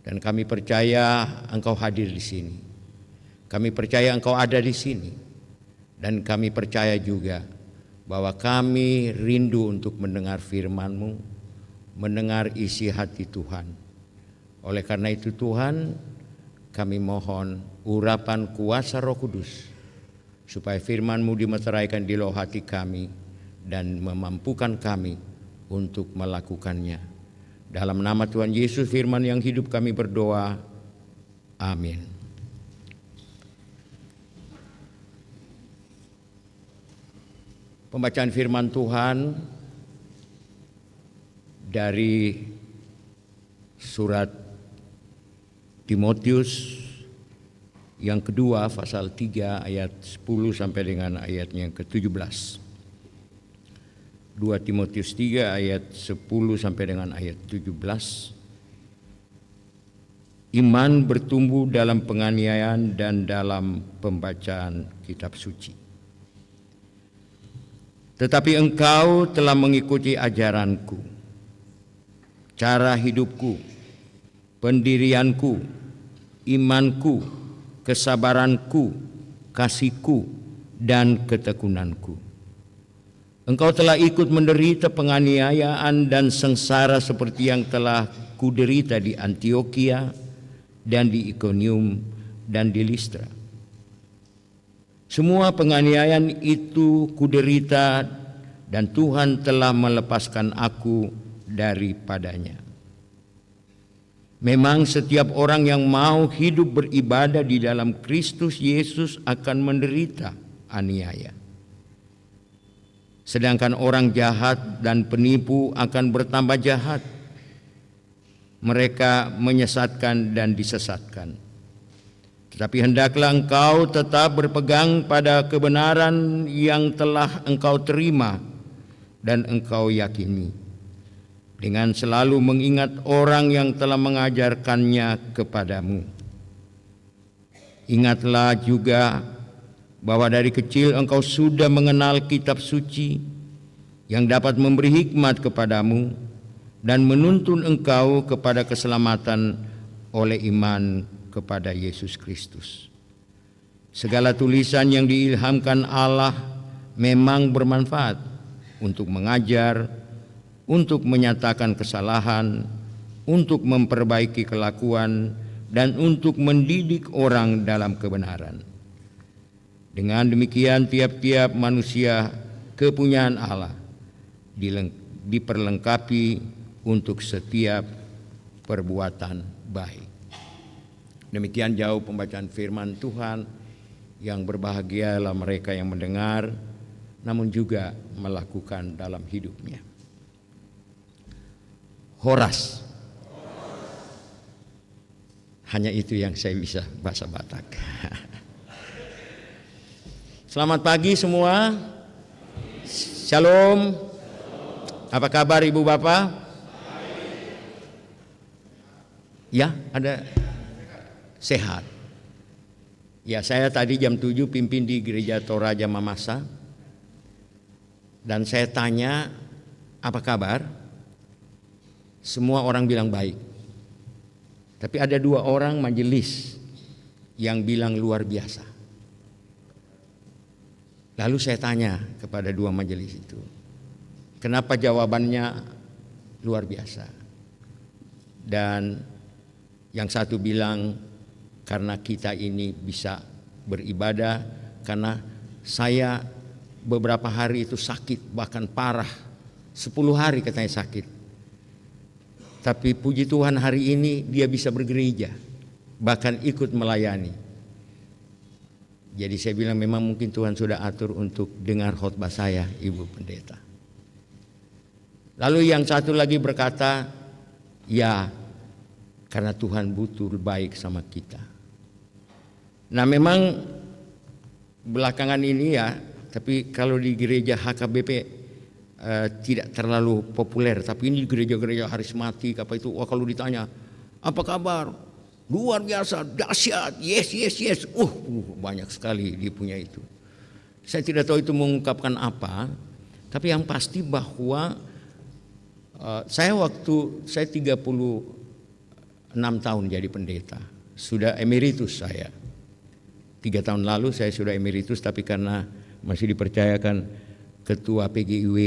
Dan kami percaya Engkau hadir di sini. Kami percaya Engkau ada di sini. Dan kami percaya juga bahwa kami rindu untuk mendengar firman-Mu, mendengar isi hati Tuhan. Oleh karena itu Tuhan, kami mohon urapan kuasa Roh Kudus, supaya firman-Mu dimeteraikan di loh hati kami dan memampukan kami untuk melakukannya. Dalam nama Tuhan Yesus firman yang hidup kami berdoa. Amin. Pembacaan firman Tuhan dari surat Timotius yang kedua, pasal 3 ayat 10 sampai dengan ayatnya yang ke-17. 2 Timotius 3 ayat 10 sampai dengan ayat 17. Iman bertumbuh dalam penganiayaan dan dalam pembacaan kitab suci. Tetapi engkau telah mengikuti ajaranku, cara hidupku, pendirianku, imanku, kesabaranku, kasihku, dan ketekunanku. Engkau telah ikut menderita penganiayaan dan sengsara seperti yang telah kuderita di Antiokhia dan di Ikonium dan di Listra. Semua penganiayaan itu kuderita, dan Tuhan telah melepaskan aku daripadanya. Memang setiap orang yang mau hidup beribadah di dalam Kristus Yesus akan menderita aniaya. Sedangkan orang jahat dan penipu akan bertambah jahat. Mereka menyesatkan dan disesatkan. Tetapi hendaklah engkau tetap berpegang pada kebenaran yang telah engkau terima dan engkau yakini, dengan selalu mengingat orang yang telah mengajarkannya kepadamu. Ingatlah juga bahwa dari kecil engkau sudah mengenal kitab suci yang dapat memberi hikmat kepadamu dan menuntun engkau kepada keselamatan oleh iman kepada Yesus Kristus. Segala tulisan yang diilhamkan Allah memang bermanfaat untuk mengajar, untuk menyatakan kesalahan, untuk memperbaiki kelakuan, dan untuk mendidik orang dalam kebenaran. Dengan demikian tiap-tiap manusia kepunyaan Allah diperlengkapi untuk setiap perbuatan baik. Demikian jauh pembacaan firman Tuhan. Yang berbahagialah mereka yang mendengar, namun juga melakukan dalam hidupnya. Horas. Hanya itu yang saya bisa bahasa Batak. Selamat pagi semua. Shalom. Apa kabar Ibu Bapak? Ya, ada sehat. Ya, saya tadi jam 7 pimpin di Gereja Toraja Mamasa. Dan saya tanya, apa kabar? Semua orang bilang baik. Tapi ada 2 orang majelis yang bilang luar biasa. Lalu saya tanya kepada 2 majelis itu, kenapa jawabannya luar biasa? Dan yang satu bilang, karena kita ini bisa beribadah, karena saya beberapa hari itu sakit, bahkan parah, 10 hari katanya sakit. Tapi puji Tuhan hari ini dia bisa bergereja. bahkan ikut melayani. Jadi saya bilang memang mungkin Tuhan sudah atur untuk dengar khotbah saya, Ibu Pendeta. Lalu yang satu lagi berkata, ya karena Tuhan butuh baik sama kita. Nah memang belakangan ini ya, tapi kalau di gereja HKBP tidak terlalu populer, tapi ini gereja-gereja karismatik apa itu, wah kalau ditanya apa kabar, luar biasa, dahsyat, yes, banyak sekali dia punya itu. Saya tidak tahu itu mengungkapkan apa, tapi yang pasti bahwa saya 36 tahun jadi pendeta, sudah emeritus saya. 3 tahun lalu saya sudah emeritus, tapi karena masih dipercayakan ketua PGIW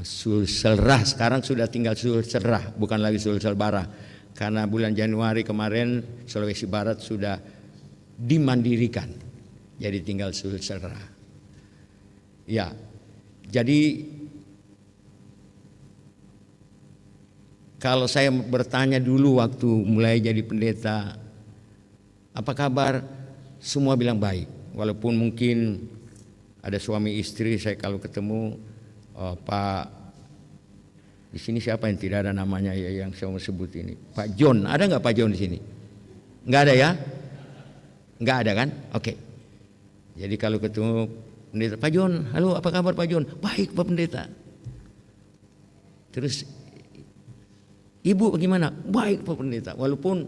Sulselrah, sekarang sudah tinggal Sulselrah, bukan lagi Sulselbara, karena bulan Januari kemarin Sulawesi Barat sudah dimandirikan, jadi tinggal Sulselrah. Ya, jadi kalau saya bertanya dulu waktu mulai jadi pendeta, apa kabar? Semua bilang baik, walaupun mungkin ada suami istri saya kalau ketemu, Pak, di sini siapa yang tidak ada namanya ya yang saya mau sebut ini? Pak John, ada nggak Pak John di sini? Nggak ada ya? Nggak ada kan? Oke. Jadi kalau ketemu pendeta, Pak John, halo apa kabar Pak John? Baik Pak Pendeta. Terus Ibu bagaimana? Baik Pak Pendeta. Walaupun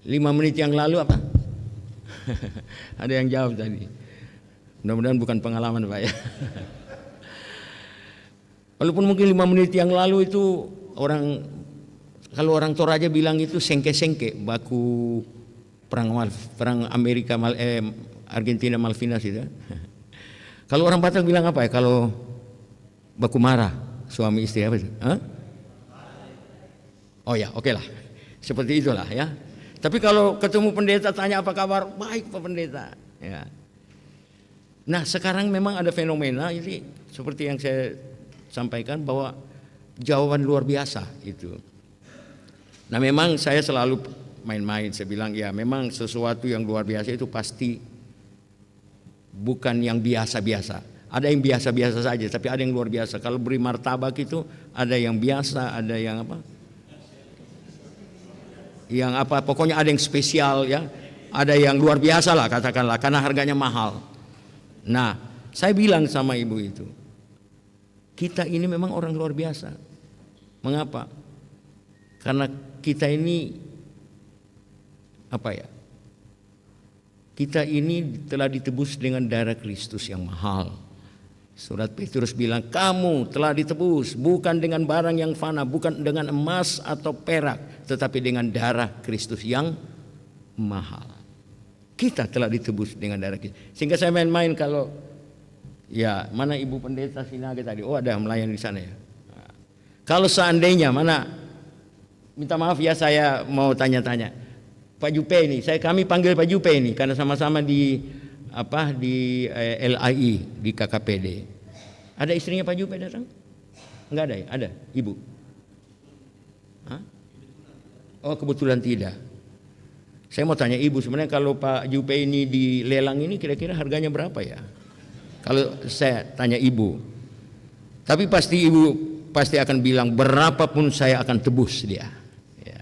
5 menit yang lalu apa? Ada yang jawab tadi. Mudah-mudahan bukan pengalaman Pak ya. Walaupun mungkin 5 menit yang lalu itu kalau orang Toraja bilang itu sengke-sengke, baku perang Amerika Argentina Malvinas itu. Kalau orang Batak bilang apa ya? Kalau baku marah suami istri apa itu? Hah? Oh ya, oke lah. Seperti itulah ya. Tapi kalau ketemu pendeta tanya apa kabar? Baik Pak Pendeta. Ya. Nah sekarang memang ada fenomena ini seperti yang saya sampaikan bahwa jawaban luar biasa itu. Nah memang saya selalu main-main, saya bilang ya memang sesuatu yang luar biasa itu pasti bukan yang biasa-biasa. Ada yang biasa-biasa saja, tapi ada yang luar biasa. Kalau beri martabak itu ada yang biasa, ada yang apa? Yang apa? Pokoknya ada yang spesial ya, ada yang luar biasa lah katakanlah, karena harganya mahal. Nah, saya bilang sama ibu itu, kita ini memang orang luar biasa. Mengapa? Karena kita ini apa ya? Kita ini telah ditebus dengan darah Kristus yang mahal. Surat Petrus bilang, kamu telah ditebus bukan dengan barang yang fana, bukan dengan emas atau perak, tetapi dengan darah Kristus yang mahal. Kita telah ditebus dengan darah Kristus. Sehingga saya main-main kalau ya mana Ibu Pendeta Sinaga tadi, oh ada melayani di sana ya. Kalau seandainya mana, minta maaf ya saya mau tanya-tanya, Pak Jupe ini, kami panggil Pak Jupe ini karena sama-sama di LAI di KKPD. Ada istrinya Pak Jupe datang? Enggak ada ya? Ada, Ibu? Hah? Oh kebetulan tidak. Saya mau tanya Ibu, sebenarnya kalau Pak Jupe ini di lelang ini kira-kira harganya berapa ya? Kalau saya tanya Ibu. Tapi pasti Ibu pasti akan bilang berapapun saya akan tebus dia. Ya.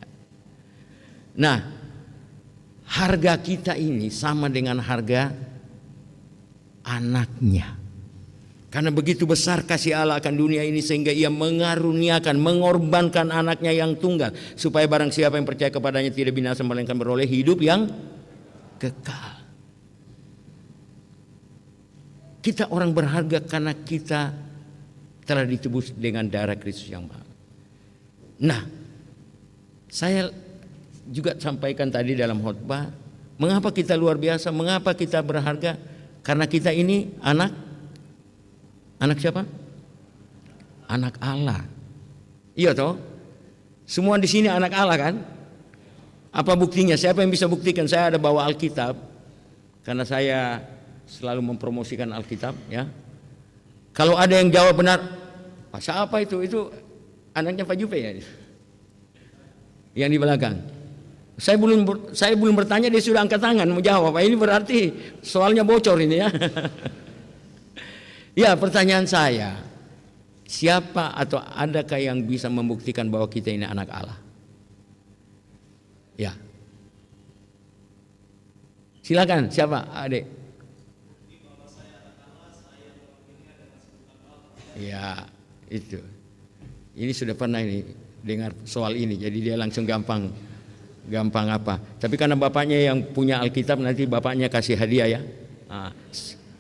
Nah, harga kita ini sama dengan harga anaknya. Karena begitu besar kasih Allah akan dunia ini sehingga ia mengaruniakan, mengorbankan anaknya yang tunggal. Supaya barang siapa yang percaya kepadanya tidak binasa melainkan beroleh hidup yang kekal. Kita orang berharga karena kita telah ditebus dengan darah Kristus yang mahal. Nah, saya juga sampaikan tadi dalam khotbah, mengapa kita luar biasa, mengapa kita berharga? Karena kita ini anak siapa? Anak Allah. Iya toh? Semua di sini anak Allah kan? Apa buktinya? Siapa yang bisa buktikan? Saya ada bawa Alkitab karena saya selalu mempromosikan Alkitab ya. Kalau ada yang jawab benar, Pak siapa itu? Itu anaknya Pak Jupe ya. Yang di belakang. Saya belum bertanya, dia sudah angkat tangan mau jawab. Ini berarti soalnya bocor ini ya. Ya, pertanyaan saya, siapa atau adakah yang bisa membuktikan bahwa kita ini anak Allah? Ya. Silakan, siapa adik? Ya, itu. Ini sudah pernah ini dengar soal ini, jadi dia langsung gampang apa. Tapi karena bapaknya yang punya Alkitab, nanti bapaknya kasih hadiah ya.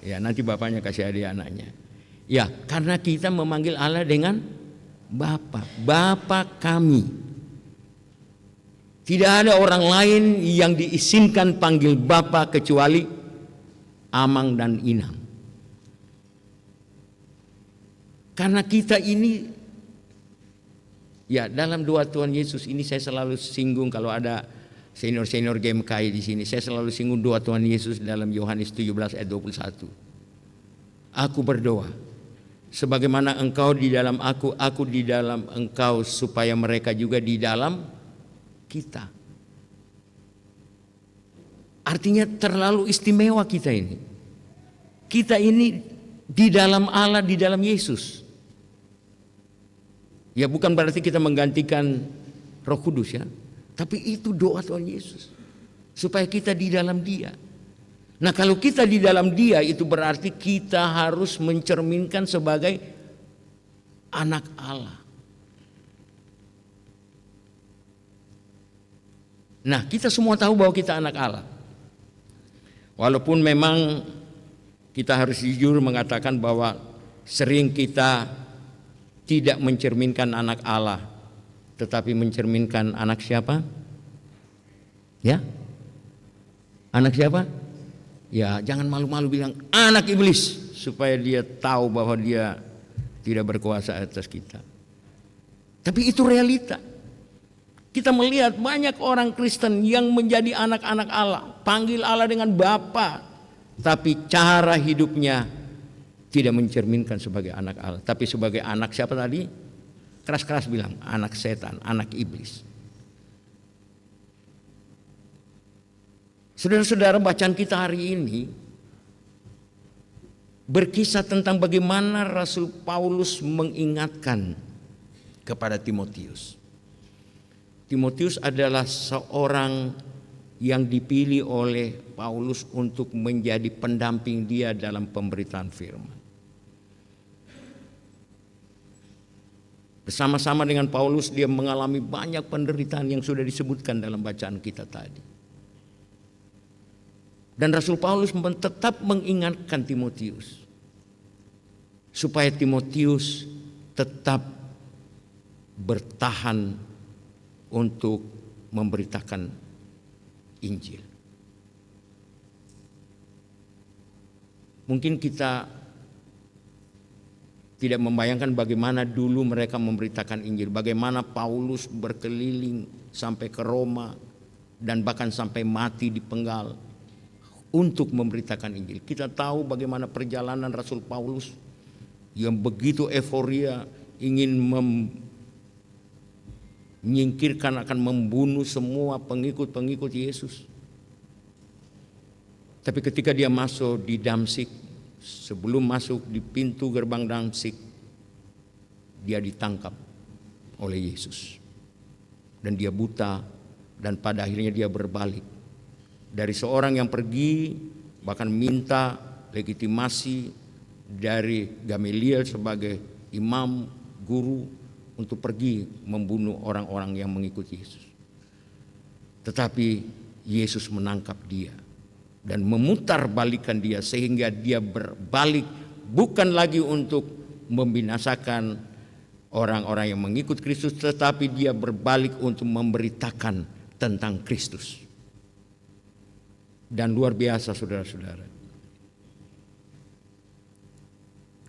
Ya, nanti bapaknya kasih hadiah anaknya. Ya, karena kita memanggil Allah dengan Bapa, Bapa kami. Tidak ada orang lain yang diizinkan panggil Bapa kecuali Amang dan Inang. Karena kita ini, ya, dalam doa Tuhan Yesus ini saya selalu singgung kalau ada senior-senior GMKI di sini. Saya selalu singgung doa Tuhan Yesus dalam Yohanes 17 ayat 21. Aku berdoa, sebagaimana engkau di dalam aku di dalam engkau, supaya mereka juga di dalam kita. Artinya terlalu istimewa kita ini. Kita ini di dalam Allah, di dalam Yesus. Ya, bukan berarti kita menggantikan Roh Kudus ya, tapi itu doa Tuhan Yesus supaya kita di dalam Dia. Nah, kalau kita di dalam Dia, itu berarti kita harus mencerminkan sebagai anak Allah. Nah, kita semua tahu bahwa kita anak Allah. Walaupun memang kita harus jujur mengatakan bahwa sering kita tidak mencerminkan anak Allah, tetapi mencerminkan anak siapa? Ya? Anak siapa? Ya, jangan malu-malu bilang anak iblis, supaya dia tahu bahwa dia tidak berkuasa atas kita. Tapi itu realita. Kita melihat banyak orang Kristen yang menjadi anak-anak Allah, panggil Allah dengan Bapa, tapi cara hidupnya tidak mencerminkan sebagai anak Allah, tapi sebagai anak siapa tadi? Keras-keras bilang, anak setan, anak iblis. Saudara-saudara, bacaan kita hari ini berkisah tentang bagaimana Rasul Paulus mengingatkan kepada Timotius. Timotius adalah seorang yang dipilih oleh Paulus untuk menjadi pendamping dia dalam pemberitaan firman. Bersama-sama dengan Paulus dia mengalami banyak penderitaan yang sudah disebutkan dalam bacaan kita tadi. Dan Rasul Paulus tetap mengingatkan Timotius supaya Timotius tetap bertahan untuk memberitakan Injil. Mungkin kita tidak membayangkan bagaimana dulu mereka memberitakan Injil, bagaimana Paulus berkeliling sampai ke Roma dan bahkan sampai mati dipenggal untuk memberitakan Injil. Kita tahu bagaimana perjalanan Rasul Paulus yang begitu euforia, ingin menyingkirkan, akan membunuh semua pengikut-pengikut Yesus. Tapi ketika dia masuk di Damsik, sebelum masuk di pintu gerbang Damsik, dia ditangkap oleh Yesus. Dan dia buta, dan pada akhirnya dia berbalik. Dari seorang yang pergi, bahkan minta legitimasi dari Gamaliel sebagai imam, guru, untuk pergi membunuh orang-orang yang mengikuti Yesus. Tetapi Yesus menangkap dia dan memutarbalikkan dia sehingga dia berbalik, bukan lagi untuk membinasakan orang-orang yang mengikut Kristus, tetapi dia berbalik untuk memberitakan tentang Kristus. Dan luar biasa saudara-saudara,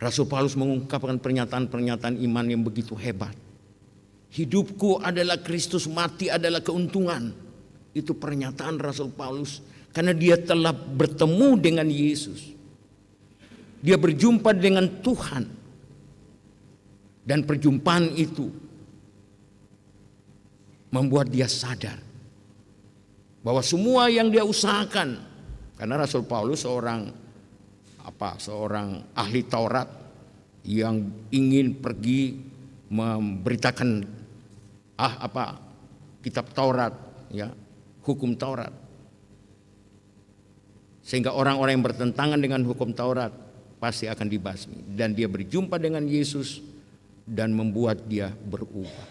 Rasul Paulus mengungkapkan pernyataan-pernyataan iman yang begitu hebat. Hidupku adalah Kristus, mati adalah keuntungan. Itu pernyataan Rasul Paulus karena dia telah bertemu dengan Yesus. Dia berjumpa dengan Tuhan. Dan perjumpaan itu membuat dia sadar Bahwa semua yang dia usahakan, karena Rasul Paulus seorang ahli Taurat yang ingin pergi memberitakan kitab Taurat, ya, hukum Taurat. Sehingga orang-orang yang bertentangan dengan hukum Taurat pasti akan dibasmi. Dan dia berjumpa dengan Yesus dan membuat dia berubah.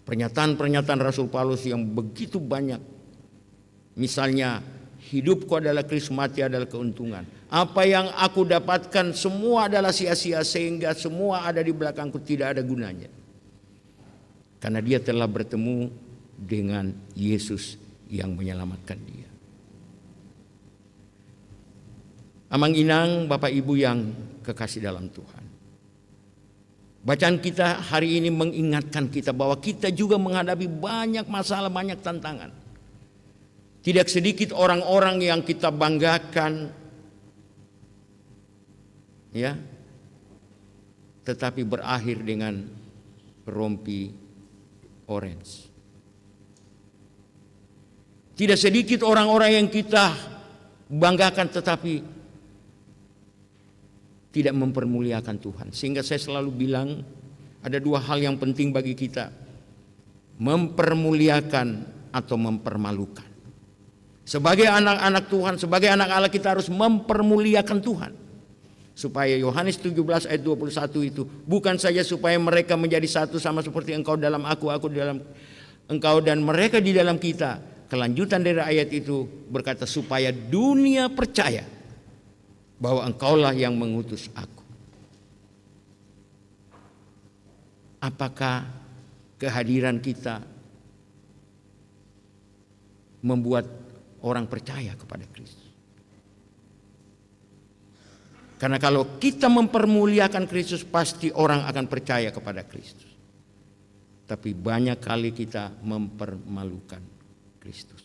Pernyataan-pernyataan Rasul Paulus yang begitu banyak. Misalnya, hidupku adalah Kristus, mati adalah keuntungan. Apa yang aku dapatkan semua adalah sia-sia, sehingga semua ada di belakangku tidak ada gunanya. Karena dia telah bertemu dengan Yesus yang menyelamatkan dia. Amang inang, Bapak Ibu yang kekasih dalam Tuhan. Bacaan kita hari ini mengingatkan kita bahwa kita juga menghadapi banyak masalah, banyak tantangan. Tidak sedikit orang-orang yang kita banggakan, ya, tetapi berakhir dengan rompi orange. Tidak sedikit orang-orang yang kita banggakan tetapi tidak mempermuliakan Tuhan. Sehingga saya selalu bilang ada dua hal yang penting bagi kita: mempermuliakan atau mempermalukan. Sebagai anak-anak Tuhan, sebagai anak Allah, kita harus mempermuliakan Tuhan. Supaya Yohanes 17 ayat 21 itu bukan saja supaya mereka menjadi satu sama seperti engkau dalam aku di dalam engkau dan mereka di dalam kita. Kelanjutan dari ayat itu berkata supaya dunia percaya bahwa engkaulah yang mengutus aku. Apakah kehadiran kita membuat orang percaya kepada Kristus? Karena kalau kita mempermuliakan Kristus, pasti orang akan percaya kepada Kristus. Tapi banyak kali kita mempermalukan Kristus.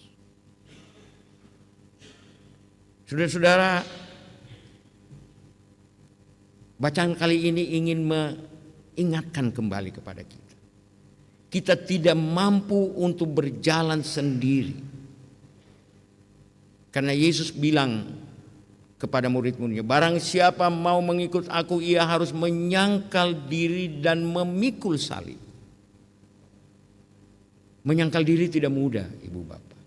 Saudara-saudara, bacaan kali ini ingin mengingatkan kembali kepada kita. Kita tidak mampu untuk berjalan sendiri. Karena Yesus bilang kepada murid-muridnya, barang siapa mau mengikut aku, ia harus menyangkal diri dan memikul salib. Menyangkal diri tidak mudah, Ibu Bapak.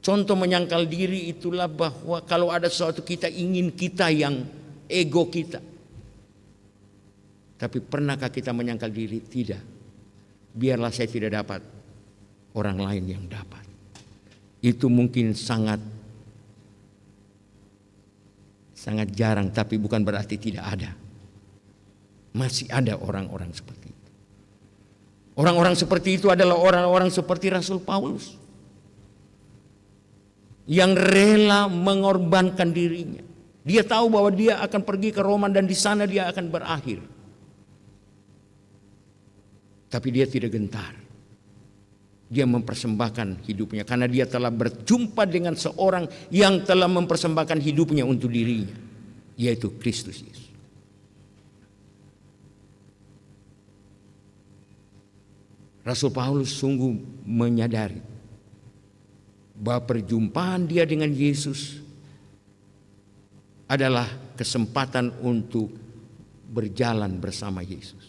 Contoh menyangkal diri itulah bahwa kalau ada sesuatu kita ingin kita yang ego kita. Tapi pernahkah kita menyangkal diri? Tidak. Biarlah saya tidak dapat, orang lain yang dapat. Itu mungkin sangat jarang, tapi bukan berarti tidak ada. Masih ada orang-orang seperti itu. Orang-orang seperti itu adalah orang-orang seperti Rasul Paulus yang rela mengorbankan dirinya. Dia tahu bahwa dia akan pergi ke Roma dan di sana dia akan berakhir. Tapi dia tidak gentar. Dia mempersembahkan hidupnya karena dia telah berjumpa dengan seorang yang telah mempersembahkan hidupnya untuk dirinya, yaitu Kristus Yesus. Rasul Paulus sungguh menyadari bahwa perjumpaan dia dengan Yesus adalah kesempatan untuk berjalan bersama Yesus.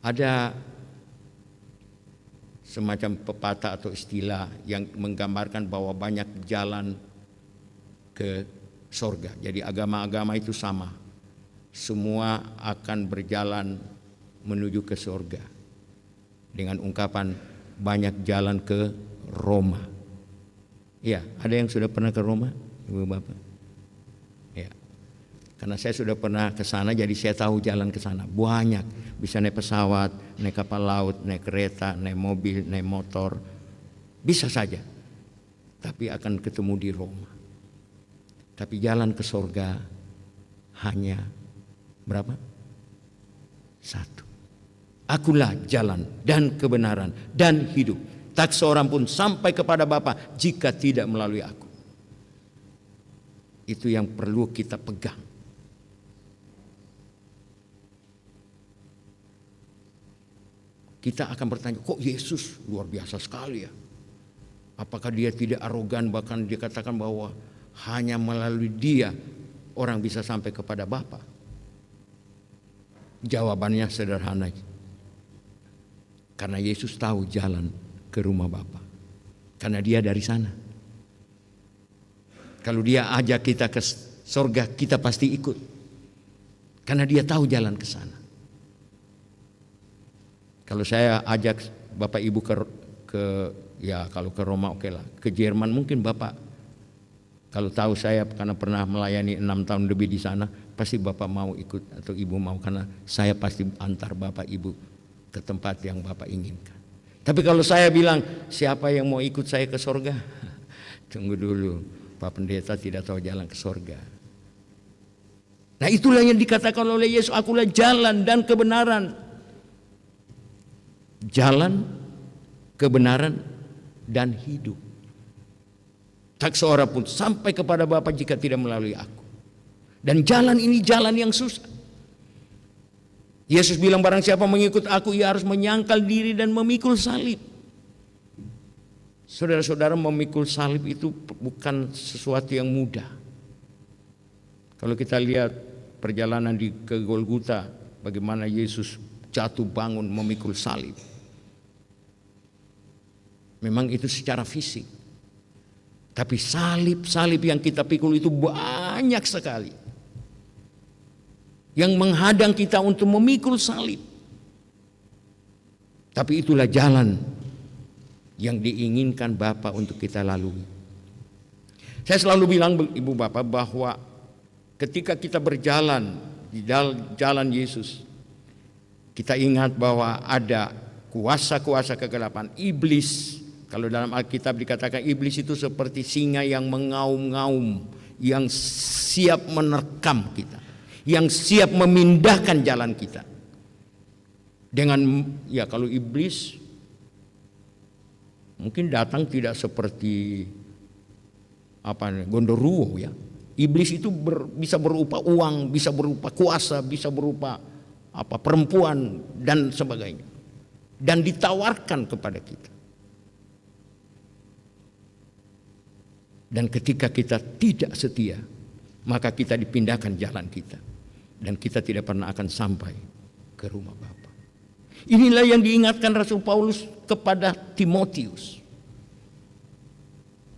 Ada semacam pepatah atau istilah yang menggambarkan bahwa banyak jalan ke sorga. Jadi agama-agama itu sama. Semua akan berjalan menuju ke sorga. Dengan ungkapan banyak jalan ke Roma. Ya, ada yang sudah pernah ke Roma, Ibu Bapak? Ya. Karena saya sudah pernah ke sana, jadi saya tahu jalan ke sana. Banyak. Bisa naik pesawat, naik kapal laut, naik kereta, naik mobil, naik motor. Bisa saja. Tapi akan ketemu di Roma. Tapi jalan ke sorga hanya berapa? Satu. Akulah jalan dan kebenaran dan hidup. Tak seorang pun sampai kepada Bapa jika tidak melalui aku. Itu yang perlu kita pegang. kita akan bertanya, kok Yesus luar biasa sekali ya? Apakah dia tidak arogan, bahkan dia katakan bahwa hanya melalui dia orang bisa sampai kepada Bapa? Jawabannya sederhana. Karena Yesus tahu jalan ke rumah Bapa. Karena dia dari sana. Kalau dia ajak kita ke sorga, kita pasti ikut. Karena dia tahu jalan ke sana. Kalau saya ajak Bapak Ibu ya kalau ke Roma oke lah. Ke Jerman mungkin Bapak, kalau tahu saya karena pernah melayani 6 tahun lebih di sana, pasti Bapak mau ikut atau Ibu mau, karena saya pasti antar Bapak Ibu ke tempat yang Bapak inginkan. Tapi kalau saya bilang, siapa yang mau ikut saya ke sorga? Tunggu dulu, Pak Pendeta tidak tahu jalan ke sorga. Nah itulah yang dikatakan oleh Yesus, akulah jalan dan kebenaran. Jalan, kebenaran, dan hidup. Tak seorang pun sampai kepada Bapa jika tidak melalui aku. Dan jalan ini jalan yang susah. Yesus bilang barang siapa mengikut aku, ia harus menyangkal diri dan memikul salib. Saudara-saudara, memikul salib itu bukan sesuatu yang mudah. Kalau kita lihat perjalanan ke Golgota, bagaimana Yesus jatuh bangun memikul salib. Memang itu secara fisik. Tapi salib-salib yang kita pikul itu banyak sekali. Yang menghadang kita untuk memikul salib. Tapi itulah jalan yang diinginkan Bapa untuk kita lalui. Saya selalu bilang Ibu Bapak bahwa ketika kita berjalan di jalan Yesus, kita ingat bahwa ada kuasa-kuasa kegelapan, iblis. Kalau dalam Alkitab dikatakan iblis itu seperti singa yang mengaum-ngaum, yang siap menerkam kita, yang siap memindahkan jalan kita. Dengan ya kalau iblis mungkin datang tidak seperti gondoruo ya. Iblis itu bisa berupa uang, bisa berupa kuasa, bisa berupa perempuan dan sebagainya. Dan ditawarkan kepada kita. Dan ketika kita tidak setia, maka kita dipindahkan jalan kita. Dan kita tidak pernah akan sampai ke rumah Bapa. Inilah yang diingatkan Rasul Paulus kepada Timotius.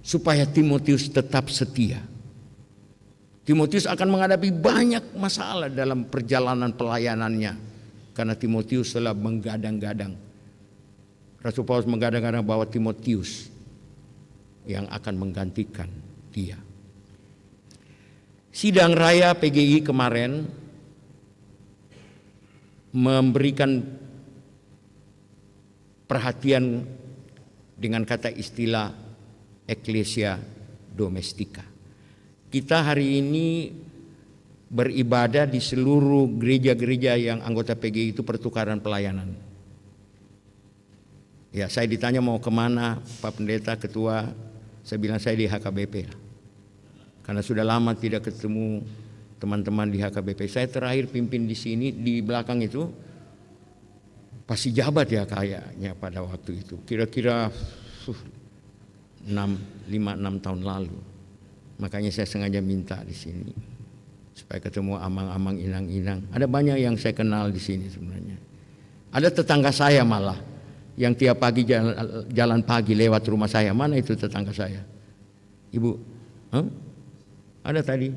Supaya Timotius tetap setia. Timotius akan menghadapi banyak masalah dalam perjalanan pelayanannya. Karena Timotius telah menggadang-gadang. Rasul Paulus menggadang-gadang bahwa Timotius yang akan menggantikan dia. Sidang Raya PGI kemarin memberikan perhatian dengan kata istilah Ecclesia Domestica. Kita hari ini beribadah di seluruh gereja-gereja yang anggota PGI itu pertukaran pelayanan. Ya, saya ditanya mau kemana Pak Pendeta, Ketua. Saya bilang saya di HKBP. Karena sudah lama tidak ketemu teman-teman di HKBP. Saya terakhir pimpin di sini, di belakang itu pasti jabat ya kayaknya pada waktu itu. Kira-kira 5-6 tahun lalu. Makanya saya sengaja minta di sini supaya ketemu amang-amang, inang-inang. Ada banyak yang saya kenal di sini sebenarnya. Ada tetangga saya malah yang tiap pagi jalan pagi lewat rumah saya. Mana itu tetangga saya? Ibu, ada tadi?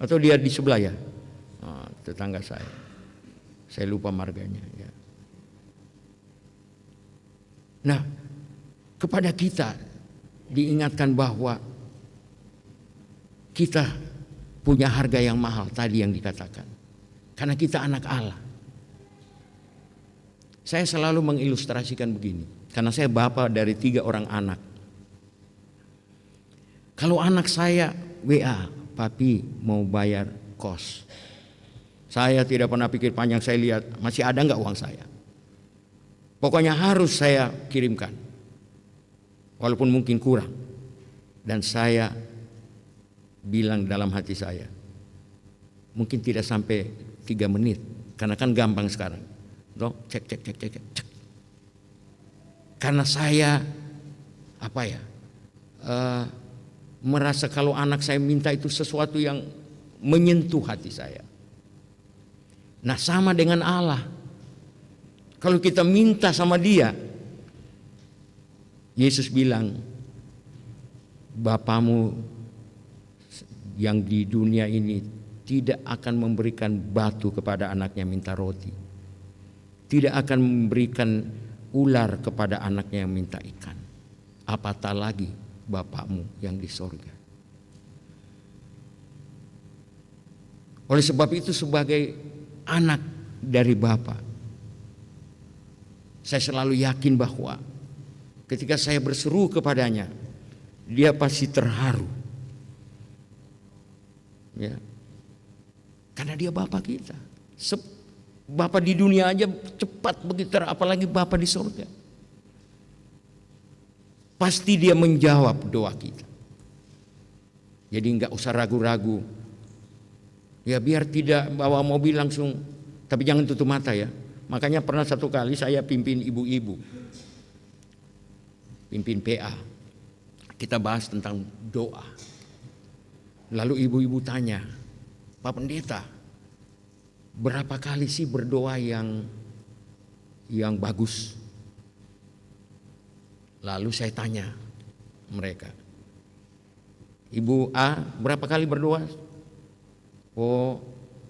Atau dia di sebelah ya? Tetangga saya. Saya lupa marganya. Ya. Nah, kepada kita diingatkan bahwa kita punya harga yang mahal tadi yang dikatakan. Karena kita anak Allah. Saya selalu mengilustrasikan begini. Karena saya bapak dari 3 orang anak. Kalau anak saya WA, papi mau bayar kos. Saya tidak pernah pikir panjang, saya lihat masih ada nggak uang saya. Pokoknya harus saya kirimkan. Walaupun mungkin kurang. Dan saya bilang dalam hati saya, mungkin tidak sampai 3 menit. Karena kan gampang sekarang. Cek. Karena saya merasa kalau anak saya minta itu sesuatu yang menyentuh hati saya. Nah, sama dengan Allah. Kalau kita minta sama Dia, Yesus bilang, Bapamu yang di dunia ini tidak akan memberikan batu kepada anaknya minta roti, tidak akan memberikan ular kepada anaknya yang minta ikan, apatah lagi Bapakmu yang di sorga. Oleh sebab itu, sebagai anak dari Bapa, saya selalu yakin bahwa ketika saya berseru kepadanya, Dia pasti terharu. Ya. Karena Dia Bapa kita. Bapa di dunia aja cepat begitu, apalagi Bapa di surga. Pasti Dia menjawab doa kita. Jadi enggak usah ragu-ragu. Ya, biar tidak bawa mobil langsung, tapi jangan tutup mata ya. Makanya pernah satu kali saya pimpin ibu-ibu, pimpin PA. Kita bahas tentang doa. Lalu ibu-ibu tanya, Pak Pendeta, berapa kali sih berdoa yang bagus? Lalu saya tanya mereka, Ibu A berapa kali berdoa? Oh,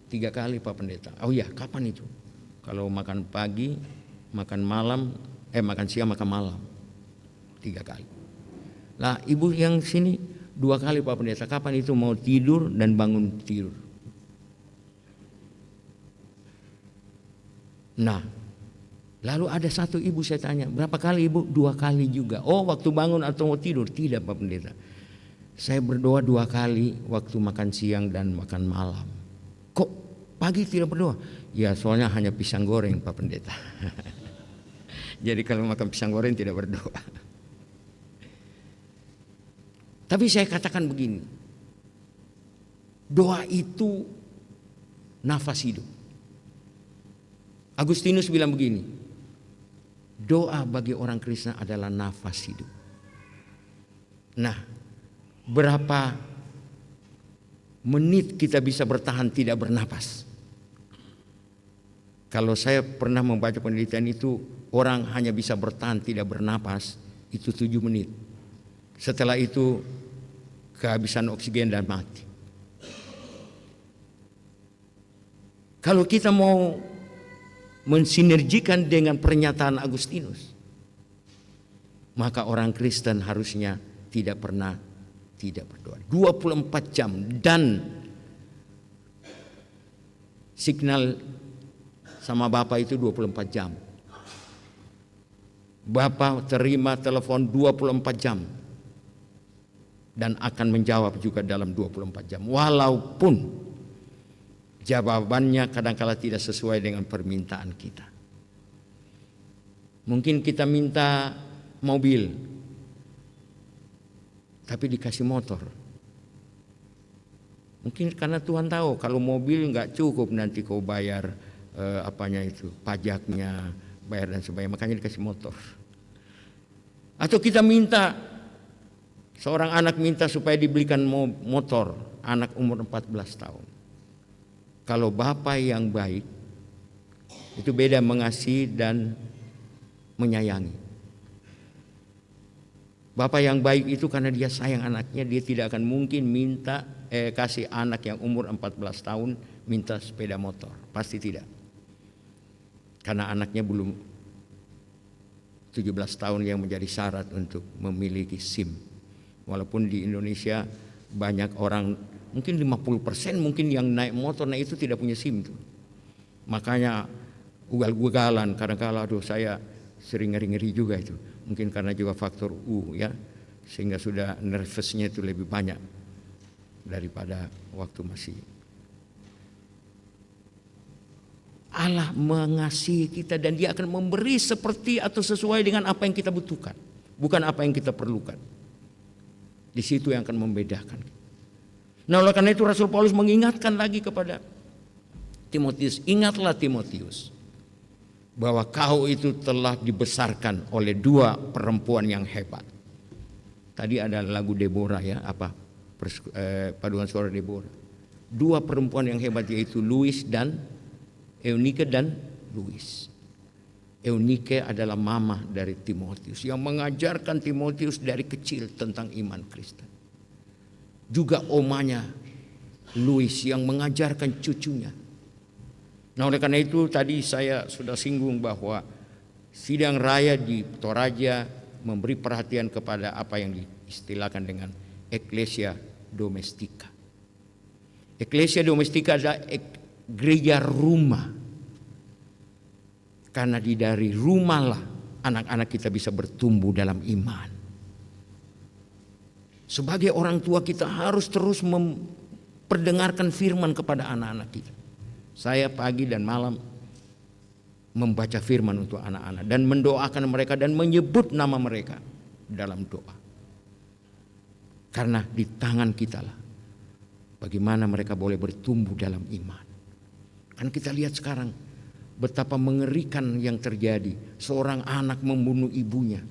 3 kali Pak Pendeta. Oh iya, kapan itu? Kalau makan pagi, makan malam, makan siang, makan malam. 3 kali. Nah, ibu yang sini 2 kali Pak Pendeta. Kapan itu? Mau tidur dan bangun tidur. Nah, lalu ada satu ibu saya tanya, berapa kali Ibu? 2 kali juga. Oh, waktu bangun atau mau tidur? Tidak Pak Pendeta. Saya berdoa 2 kali waktu makan siang dan makan malam. Kok pagi tidak berdoa? Ya, soalnya hanya pisang goreng Pak Pendeta. Jadi kalau makan pisang goreng tidak berdoa. Tapi saya katakan begini, doa itu nafas hidup. Agustinus bilang begini, doa bagi orang Kristen adalah nafas hidup. Nah, berapa menit kita bisa bertahan tidak bernapas? Kalau saya pernah membaca penelitian itu, orang hanya bisa bertahan tidak bernapas itu 7 menit. Setelah itu kehabisan oksigen dan mati. Kalau kita mau mensinergikan dengan pernyataan Agustinus, maka orang Kristen harusnya tidak pernah tidak berdoa 24 jam, dan signal sama Bapak itu 24 jam. Bapak terima telepon 24 jam dan akan menjawab juga dalam 24 jam, walaupun jawabannya kadang-kala tidak sesuai dengan permintaan kita. Mungkin kita minta mobil, tapi dikasih motor. Mungkin karena Tuhan tahu kalau mobil nggak cukup nanti kau bayar pajaknya, bayar dan sebagainya, makanya dikasih motor. Atau kita minta, seorang anak minta supaya dibelikan motor, anak umur 14 tahun. Kalau bapak yang baik, itu beda mengasihi dan menyayangi. Bapak yang baik itu karena dia sayang anaknya, dia tidak akan mungkin minta kasih anak yang umur 14 tahun minta sepeda motor, pasti tidak. Karena anaknya belum 17 tahun yang menjadi syarat untuk memiliki SIM. Walaupun di Indonesia banyak orang, mungkin 50% mungkin yang naik motor, nah itu tidak punya SIM tuh. Makanya ugal-ugalan, kadang-kala aduh saya sering ngeri-ngeri juga itu. Mungkin karena juga faktor ya, sehingga sudah nervousnya itu lebih banyak daripada waktu masih. Allah mengasihi kita dan Dia akan memberi seperti atau sesuai dengan apa yang kita butuhkan, bukan apa yang kita perlukan. Di situ yang akan membedakan. Nah, oleh karena itu Rasul Paulus mengingatkan lagi kepada Timotius, ingatlah Timotius, bahwa kau itu telah dibesarkan oleh dua perempuan yang hebat. Tadi ada lagu Deborah ya, paduan suara Deborah. Dua perempuan yang hebat yaitu Eunike dan Louis. Eunike adalah mama dari Timotius yang mengajarkan Timotius dari kecil tentang iman Kristen. Juga omanya Louis yang mengajarkan cucunya. Nah, oleh karena itu tadi saya sudah singgung bahwa sidang raya di Toraja memberi perhatian kepada apa yang diistilahkan dengan Ecclesia Domestica. Ecclesia Domestica adalah gereja rumah. Karena dari rumahlah anak-anak kita bisa bertumbuh dalam iman. Sebagai orang tua kita harus terus memperdengarkan firman kepada anak-anak kita. Saya pagi dan malam membaca firman untuk anak-anak dan mendoakan mereka dan menyebut nama mereka dalam doa. Karena di tangan kita lah bagaimana mereka boleh bertumbuh dalam iman. Kan kita lihat sekarang betapa mengerikan yang terjadi. Seorang anak membunuh ibunya.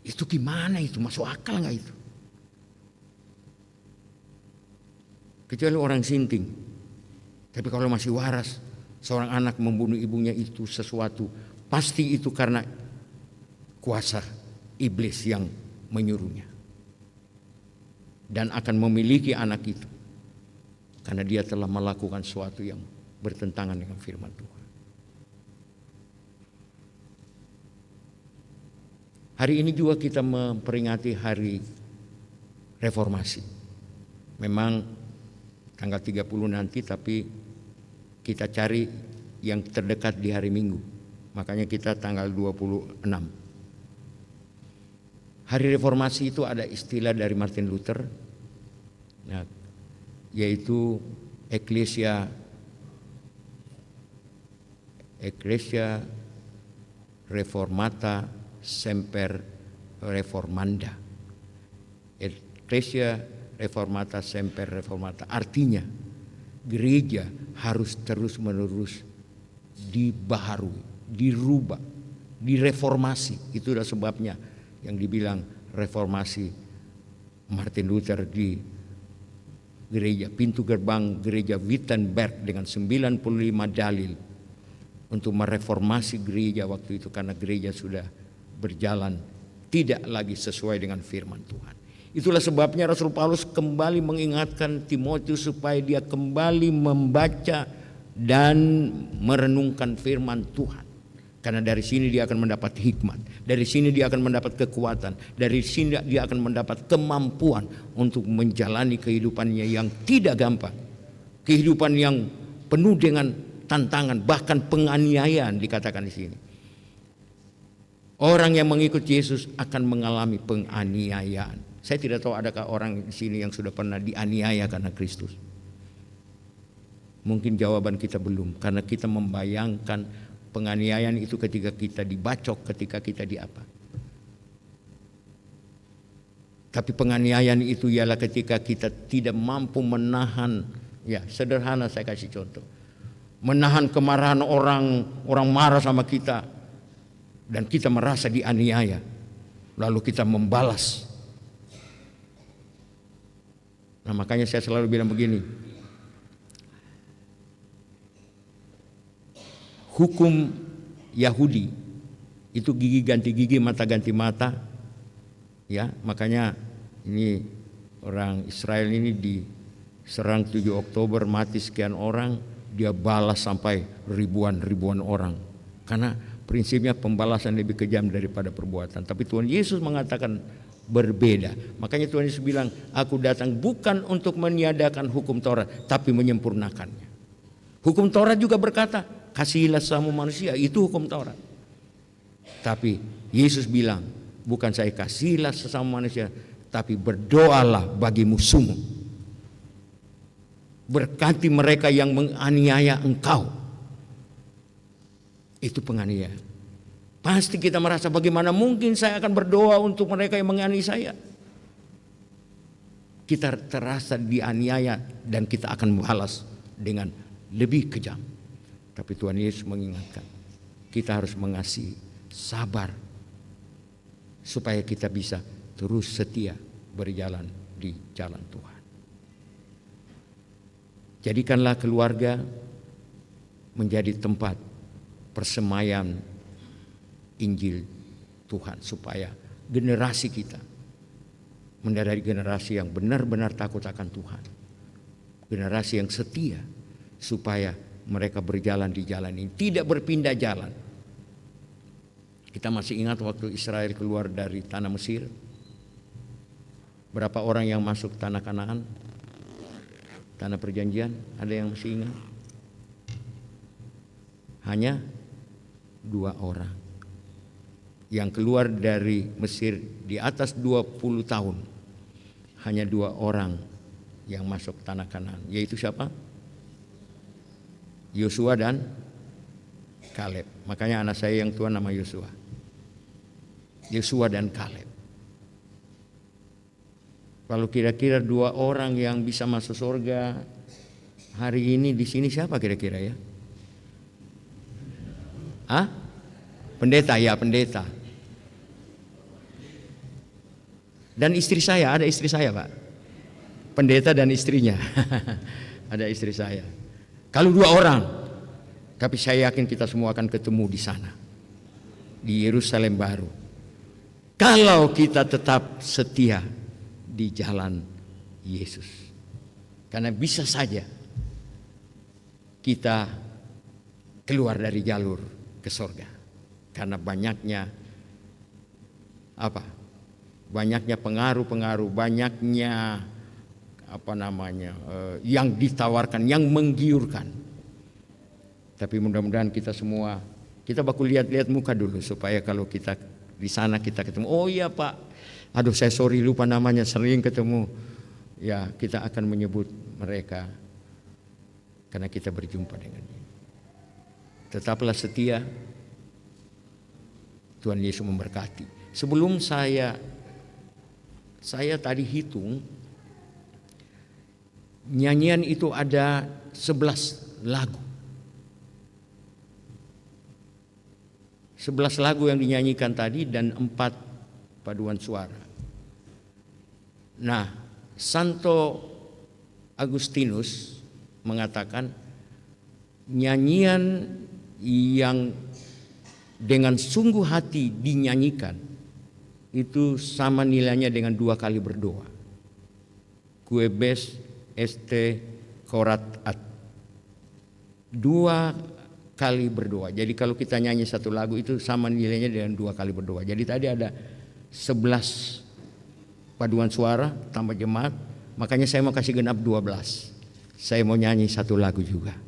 Itu gimana itu? Masuk akal gak itu? Kecuali orang sinting. Tapi kalau masih waras, seorang anak membunuh ibunya itu sesuatu. Pasti itu karena kuasa iblis yang menyuruhnya. Dan akan memiliki anak itu. Karena dia telah melakukan sesuatu yang bertentangan dengan firman Tuhan. Hari ini juga kita memperingati hari reformasi. Memang tanggal 30 nanti, tapi kita cari yang terdekat di hari Minggu. Makanya kita tanggal 26. Hari reformasi itu ada istilah dari Martin Luther, yaitu Ecclesia Reformata Semper Reformanda. Ecclesia Reformata Semper Reformata. Artinya gereja harus terus-menerus dibaharui, dirubah, direformasi. Itulah sebabnya yang dibilang reformasi Martin Luther di gereja, pintu gerbang gereja Wittenberg dengan 95 dalil untuk mereformasi gereja waktu itu, karena gereja sudah berjalan tidak lagi sesuai dengan firman Tuhan. Itulah sebabnya Rasul Paulus kembali mengingatkan Timotius supaya dia kembali membaca dan merenungkan firman Tuhan. Karena dari sini dia akan mendapat hikmat, dari sini dia akan mendapat kekuatan, dari sini dia akan mendapat kemampuan untuk menjalani kehidupannya yang tidak gampang. Kehidupan yang penuh dengan tantangan, bahkan penganiayaan dikatakan di sini. Orang yang mengikut Yesus akan mengalami penganiayaan. Saya tidak tahu adakah orang di sini yang sudah pernah dianiaya karena Kristus. Mungkin jawaban kita belum, karena kita membayangkan penganiayaan itu ketika kita dibacok, ketika kita diapa. Tapi penganiayaan itu ialah ketika kita tidak mampu menahan, ya sederhana saya kasih contoh. Menahan kemarahan orang marah sama kita dan kita merasa dianiaya, lalu kita membalas. Nah, makanya saya selalu bilang begini, hukum Yahudi itu gigi ganti gigi, mata ganti mata, ya. Makanya ini orang Israel ini diserang 7 Oktober, mati sekian orang. Dia balas sampai ribuan orang. Karena prinsipnya pembalasan lebih kejam daripada perbuatan. Tapi Tuhan Yesus mengatakan berbeda. Makanya Tuhan Yesus bilang, aku datang bukan untuk meniadakan hukum Taurat, tapi menyempurnakannya. Hukum Taurat juga berkata, kasihilah sesama manusia, itu hukum Taurat. Tapi Yesus bilang, bukan saya kasihilah sesama manusia, tapi berdoalah bagi musuhmu. Berkati mereka yang menganiaya engkau. Itu penganiayaan. Pasti kita merasa, bagaimana mungkin saya akan berdoa untuk mereka yang menganiaya saya. Kita terasa dianiaya dan kita akan membalas dengan lebih kejam. Tapi Tuhan Yesus mengingatkan, kita harus mengasihi, sabar, supaya kita bisa terus setia berjalan di jalan Tuhan. Jadikanlah keluarga menjadi tempat persemaian Injil Tuhan, supaya generasi kita menjadi generasi yang benar-benar takut akan Tuhan, generasi yang setia, supaya mereka berjalan di jalan ini, tidak berpindah jalan. Kita masih ingat waktu Israel keluar dari tanah Mesir, berapa orang yang masuk tanah Kanaan, tanah perjanjian? Ada yang masih ingat? Hanya 2 orang yang keluar dari Mesir di atas 20 tahun. Hanya 2 orang yang masuk tanah Kanaan, yaitu siapa? Yosua dan Kaleb. Makanya anak saya yang tua nama Yosua. Yosua dan Kaleb. Kalau kira-kira 2 orang yang bisa masuk surga hari ini di sini, siapa kira-kira ya? Pendeta, ya pendeta. Dan istri saya, ada istri saya Pak. Pendeta dan istrinya. Ada istri saya. Kalau 2 orang, tapi saya yakin kita semua akan ketemu di sana, di Yerusalem baru. Kalau kita tetap setia di jalan Yesus. Karena bisa saja kita keluar dari jalur ke surga. Karena banyaknya banyaknya pengaruh-pengaruh, banyaknya yang ditawarkan, yang menggiurkan. Tapi mudah-mudahan kita semua, kita baku lihat-lihat muka dulu, supaya kalau kita di sana kita ketemu, oh iya Pak, aduh saya sorry lupa namanya, sering ketemu. Ya, kita akan menyebut mereka karena kita berjumpa dengannya. Tetaplah setia. Tuhan Yesus memberkati. Sebelum saya tadi hitung, nyanyian itu ada 11 lagu. 11 lagu yang dinyanyikan tadi dan 4 paduan suara. Nah, Santo Agustinus mengatakan nyanyian yang dengan sungguh hati dinyanyikan itu sama nilainya dengan 2 kali berdoa. Quebes este corat at. 2 kali berdoa. Jadi kalau kita nyanyi 1 lagu itu sama nilainya dengan 2 kali berdoa. Jadi tadi ada 11 paduan suara tambah jemaat. Makanya saya mau kasih genap 12. Saya mau nyanyi 1 lagu juga.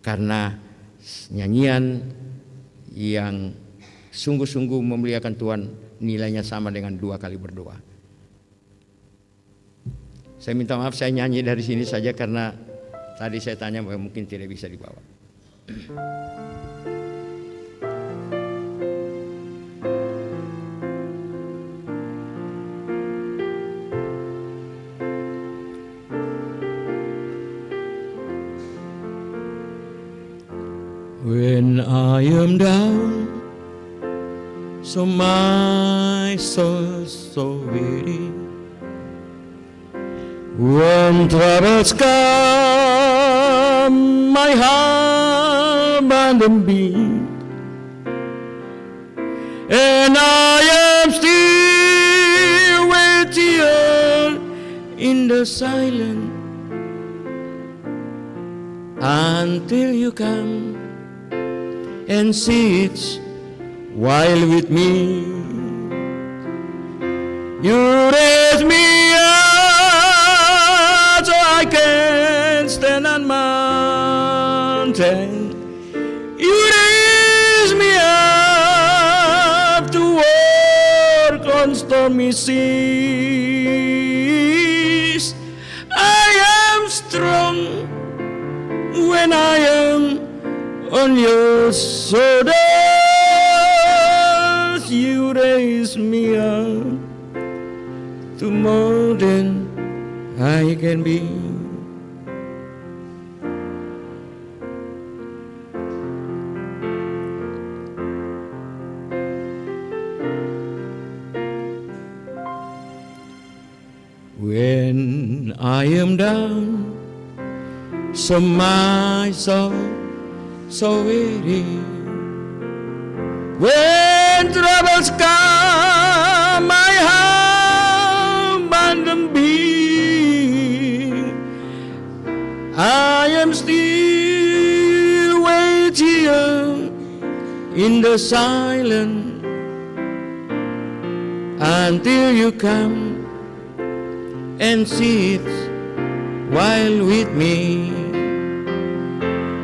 Karena nyanyian yang sungguh-sungguh memuliakan Tuhan nilainya sama dengan 2 kali berdoa. Saya minta maaf saya nyanyi dari sini saja karena tadi saya tanya mungkin tidak bisa dibawa. When I am down, so my soul so weary. When troubles come, my heart abandoned beat, and I am still waiting in the silence until you come and sit while with me. You raise me up so I can stand on mountain. You raise me up to walk on stormy seas. I am strong when I am on your shoulders. You raise me up to more than I can be. I am down, so my soul so weary. When troubles come, my heart abandon me. I am still waiting in the silence until you come and sit while with me.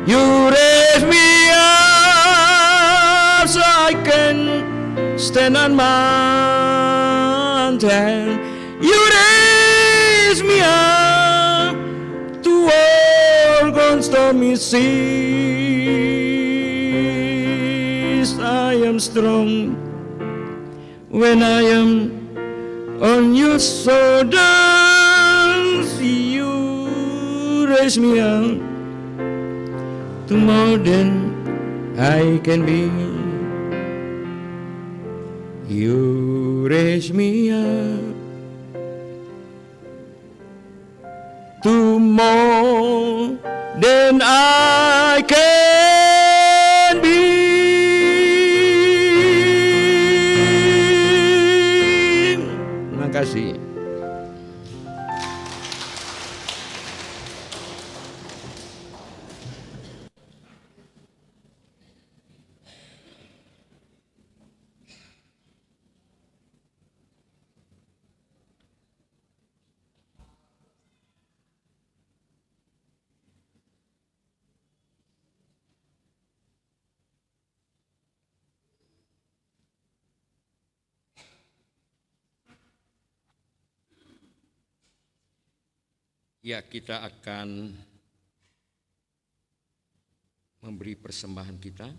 You raise me up so I can stand on mountain. You raise me up to walk on stormy seas. I am strong when I am on your shoulders. You raise me up to more than I can be. You raise me up to more than I can be. Terima kasih. Ya, kita akan memberi persembahan kita.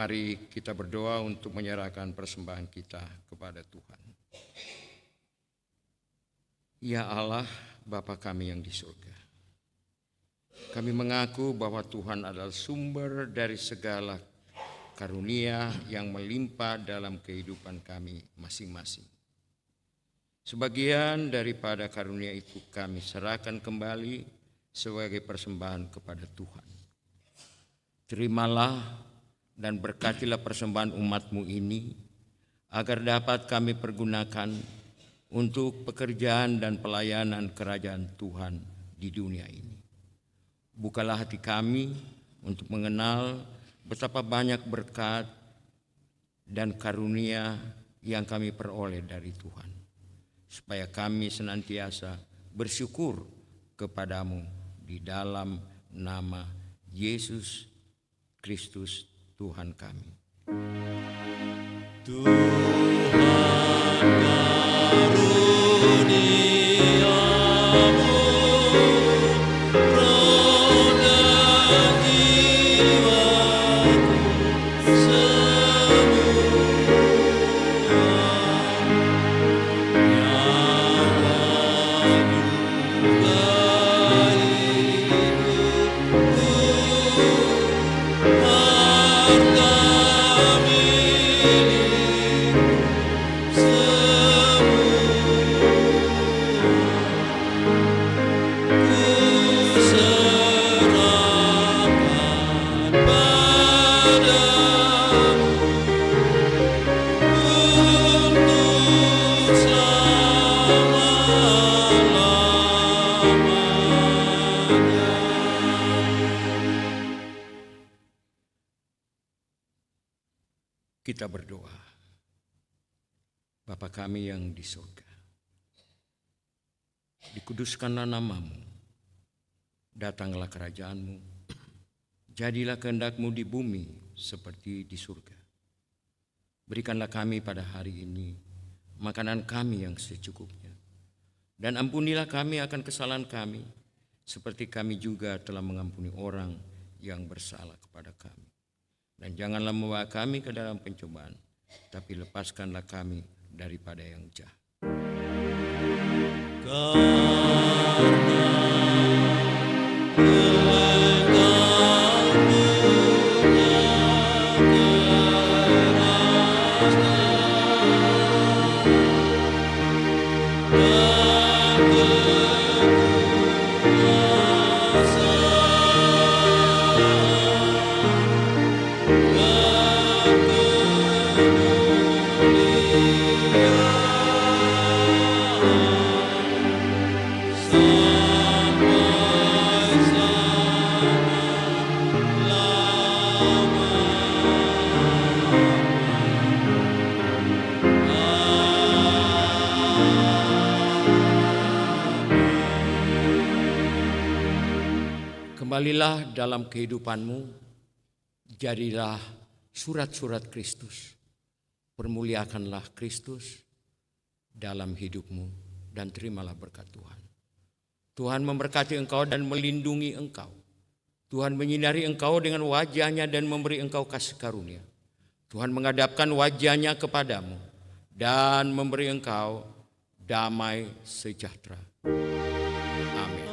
Mari kita berdoa untuk menyerahkan persembahan kita kepada Tuhan. Ya Allah, Bapa kami yang di surga, kami mengaku bahwa Tuhan adalah sumber dari segala karunia yang melimpah dalam kehidupan kami masing-masing. Sebagian daripada karunia itu kami serahkan kembali sebagai persembahan kepada Tuhan. Terimalah dan berkatilah persembahan umat-Mu ini, agar dapat kami pergunakan untuk pekerjaan dan pelayanan kerajaan Tuhan di dunia ini. Bukalah hati kami untuk mengenal betapa banyak berkat dan karunia yang kami peroleh dari Tuhan, supaya kami senantiasa bersyukur kepadamu di dalam nama Yesus Kristus Tuhan kami. Kita berdoa. Bapa kami yang di surga, dikuduskanlah nama-Mu, datanglah kerajaan-Mu, jadilah kehendak-Mu di bumi seperti di surga. Berikanlah kami pada hari ini makanan kami yang secukupnya, dan ampunilah kami akan kesalahan kami, seperti kami juga telah mengampuni orang yang bersalah kepada kami. Dan janganlah membawa kami ke dalam pencobaan, tapi lepaskanlah kami daripada yang jahat. Kembalilah dalam kehidupanmu, jadilah surat-surat Kristus. Permuliakanlah Kristus dalam hidupmu dan terimalah berkat Tuhan. Tuhan memberkati engkau dan melindungi engkau. Tuhan menyinari engkau dengan wajah-Nya dan memberi engkau kasih karunia. Tuhan menghadapkan wajah-Nya kepadamu dan memberi engkau damai sejahtera. Amin.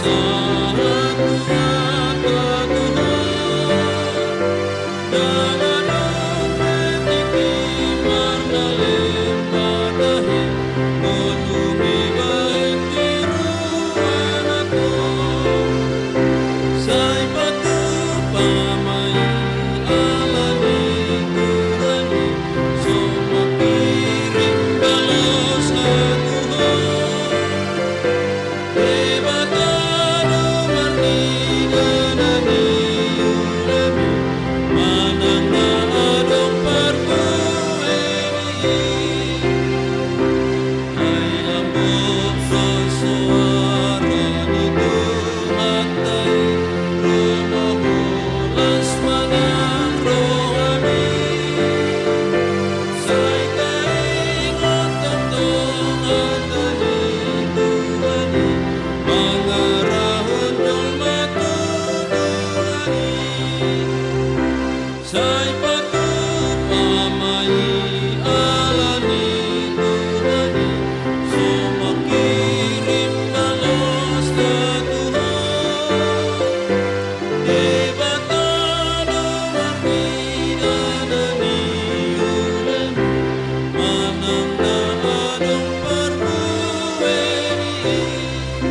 Sang